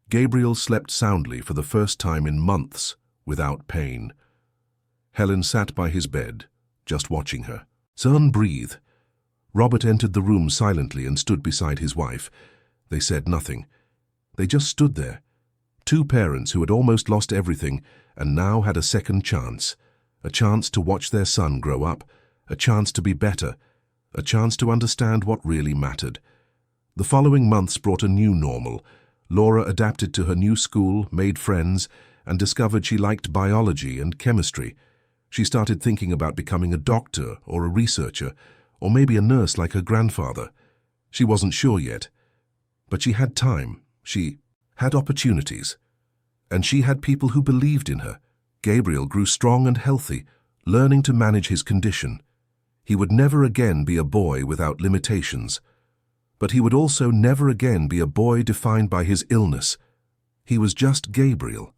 Gabriel slept soundly for the first time in months, without pain. Helen sat by his bed, just watching her. "Son, breathe." Robert entered the room silently and stood beside his wife. They said nothing. They just stood there. Two parents who had almost lost everything and now had a second chance. A chance to watch their son grow up, a chance to be better, a chance to understand what really mattered. The following months brought a new normal. Laura adapted to her new school, made friends, and discovered she liked biology and chemistry. She started thinking about becoming a doctor or a researcher, or maybe a nurse like her grandfather. She wasn't sure yet. But she had time, she had opportunities, and she had people who believed in her. Gabriel grew strong and healthy, learning to manage his condition. He would never again be a boy without limitations. But he would also never again be a boy defined by his illness. He was just Gabriel,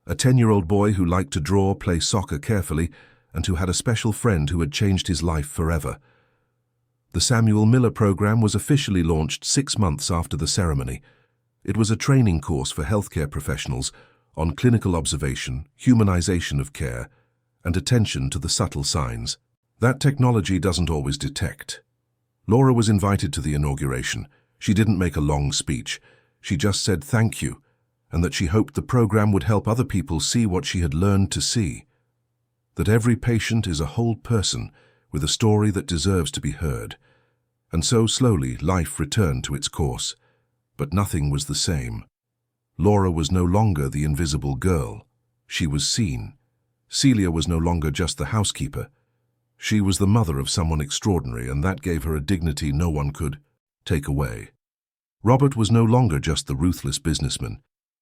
a 10-year-old boy who liked to draw, play soccer carefully, and who had a special friend who had changed his life forever. The Samuel Miller program was officially launched 6 months after the ceremony. It was a training course for healthcare professionals on clinical observation, humanization of care, and attention to the subtle signs that technology doesn't always detect. Laura was invited to the inauguration. She didn't make a long speech. She just said thank you, and that she hoped the program would help other people see what she had learned to see. That every patient is a whole person with a story that deserves to be heard. And so slowly life returned to its course. But nothing was the same. Laura was no longer the invisible girl. She was seen. Celia was no longer just the housekeeper. She was the mother of someone extraordinary, and that gave her a dignity no one could take away. Robert was no longer just the ruthless businessman.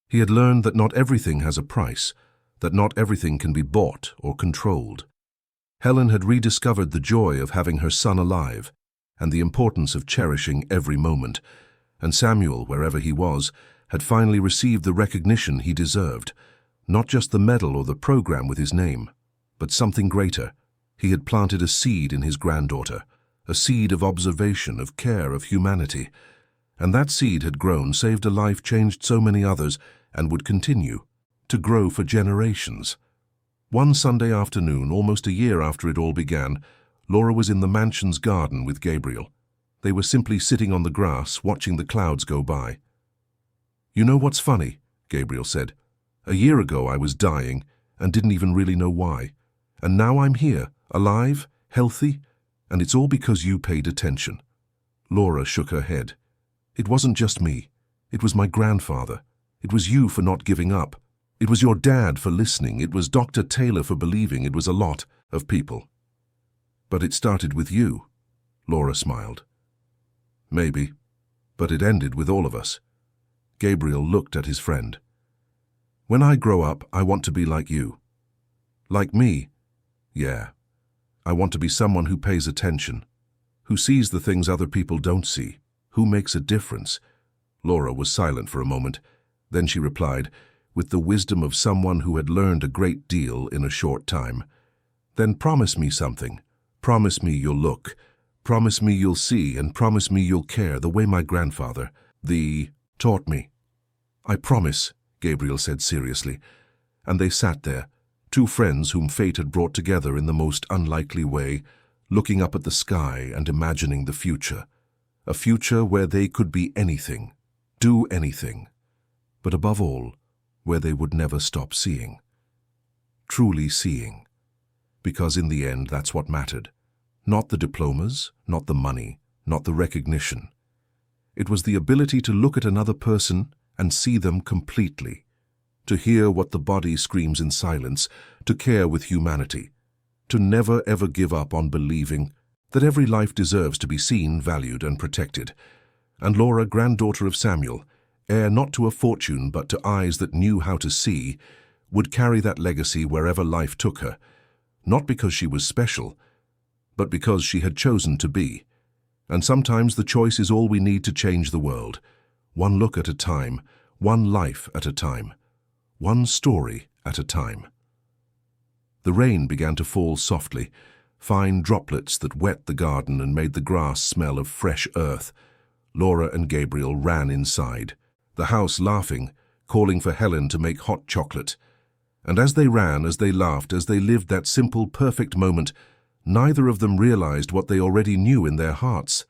He had learned that not everything has a price, that not everything can be bought or controlled. Helen had rediscovered the joy of having her son alive and the importance of cherishing every moment, and Samuel, wherever he was, had finally received the recognition he deserved, not just the medal or the program with his name, but something greater. He had planted a seed in his granddaughter, a seed of observation, of care, of humanity, and that seed had grown, saved a life, changed so many others, and would continue to grow for generations. One Sunday afternoon, almost a year after it all began, Laura was in the mansion's garden with Gabriel. They were simply sitting on the grass, watching the clouds go by. "You know what's funny?" Gabriel said. "A year ago I was dying and didn't even really know why. And now I'm here, alive, healthy, and it's all because you paid attention." Laura shook her head. "It wasn't just me. It was my grandfather. It was you for not giving up. It was your dad for listening. It was Dr. Taylor for believing. It was a lot of people." "But it started with you," Laura smiled. "Maybe, but it ended with all of us." Gabriel looked at his friend. "When I grow up, I want to be like you." "Like me?" "Yeah. I want to be someone who pays attention, who sees the things other people don't see, who makes a difference." Laura was silent for a moment. Then she replied, with the wisdom of someone who had learned a great deal in a short time. "Then promise me something. Promise me you'll look. Promise me you'll see, and promise me you'll care the way my grandfather, taught me." "I promise," Gabriel said seriously. And they sat there, two friends whom fate had brought together in the most unlikely way, looking up at the sky and imagining the future. A future where they could be anything, do anything, but above all, where they would never stop seeing. Truly seeing. Because in the end, that's what mattered. Not the diplomas, not the money, not the recognition. It was the ability to look at another person and see them completely, to hear what the body screams in silence, to care with humanity, to never ever give up on believing that every life deserves to be seen, valued, and protected. And Laura, granddaughter of Samuel, heir not to a fortune but to eyes that knew how to see, would carry that legacy wherever life took her, not because she was special, but because she had chosen to be. And sometimes the choice is all we need to change the world. One look at a time, one life at a time, one story at a time. The rain began to fall softly, fine droplets that wet the garden and made the grass smell of fresh earth. Laura and Gabriel ran inside, the house laughing, calling for Helen to make hot chocolate. And as they ran, as they laughed, as they lived that simple, perfect moment, neither of them realized what they already knew in their hearts,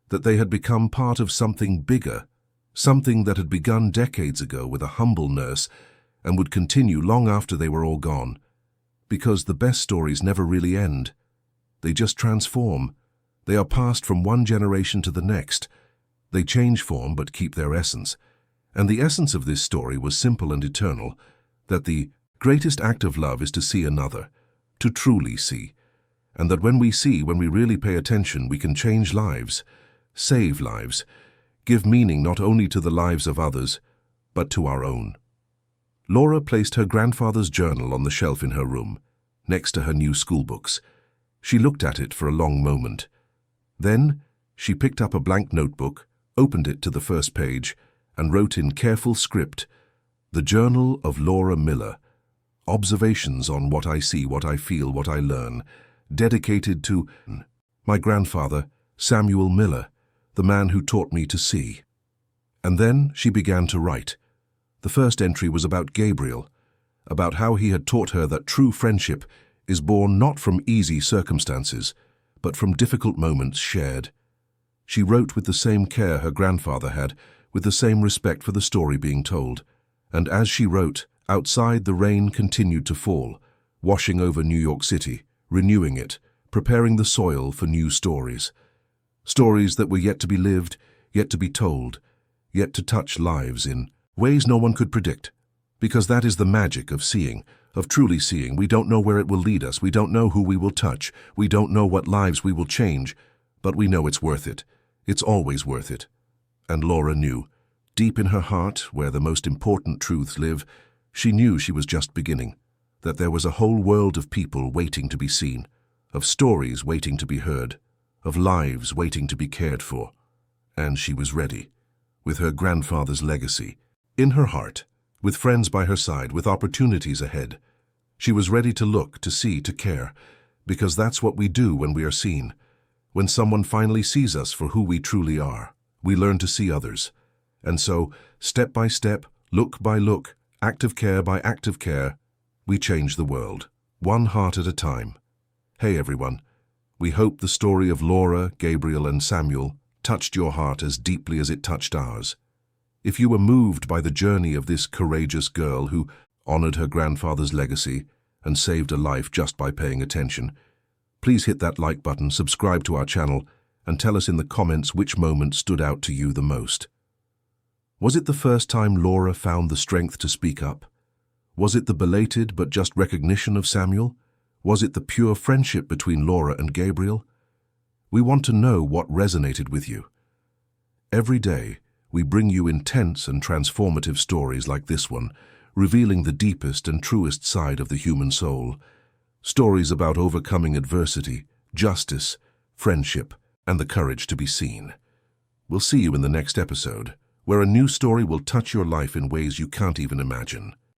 that they had become part of something bigger, something that had begun decades ago with a humble nurse and would continue long after they were all gone. Because the best stories never really end. They just transform. They are passed from one generation to the next. They change form but keep their essence. And the essence of this story was simple and eternal, that the greatest act of love is to see another, to truly see, and that when we see, when we really pay attention, we can change lives, save lives, give meaning not only to the lives of others, but to our own. Laura placed her grandfather's journal on the shelf in her room, next to her new schoolbooks. She looked at it for a long moment. Then she picked up a blank notebook, opened it to the first page, and wrote in careful script, "The Journal of Laura Miller. Observations on what I see, what I feel, what I learn, dedicated to my grandfather, Samuel Miller, the man who taught me to see. And then she began to write. The first entry was about Gabriel, about how he had taught her that true friendship is born not from easy circumstances, but from difficult moments shared. She wrote with the same care her grandfather had, with the same respect for the story being told. And as she wrote, outside the rain continued to fall, washing over New York City, renewing it, preparing the soil for new stories. Stories that were yet to be lived, yet to be told, yet to touch lives in ways no one could predict. Because that is the magic of seeing, of truly seeing. We don't know where it will lead us. We don't know who we will touch. We don't know what lives we will change. But we know it's worth it. It's always worth it. And Laura knew. Deep in her heart, where the most important truths live, she knew she was just beginning. That there was a whole world of people waiting to be seen, of stories waiting to be heard, of lives waiting to be cared for. And she was ready, with her grandfather's legacy in her heart, with friends by her side, with opportunities ahead. She was ready to look, to see, to care, because that's what we do when we are seen. When someone finally sees us for who we truly are, we learn to see others. And so, step by step, look by look, act of care by act of care, we change the world, one heart at a time. Hey everyone, we hope the story of Laura, Gabriel and Samuel touched your heart as deeply as it touched ours. If you were moved by the journey of this courageous girl who honored her grandfather's legacy and saved a life just by paying attention, please hit that like button, subscribe to our channel, and tell us in the comments which moment stood out to you the most. Was it the first time Laura found the strength to speak up? Was it the belated but just recognition of Samuel? Was it the pure friendship between Laura and Gabriel? We want to know what resonated with you. Every day, we bring you intense and transformative stories like this one, revealing the deepest and truest side of the human soul. Stories about overcoming adversity, justice, friendship, and the courage to be seen. We'll see you in the next episode, where a new story will touch your life in ways you can't even imagine.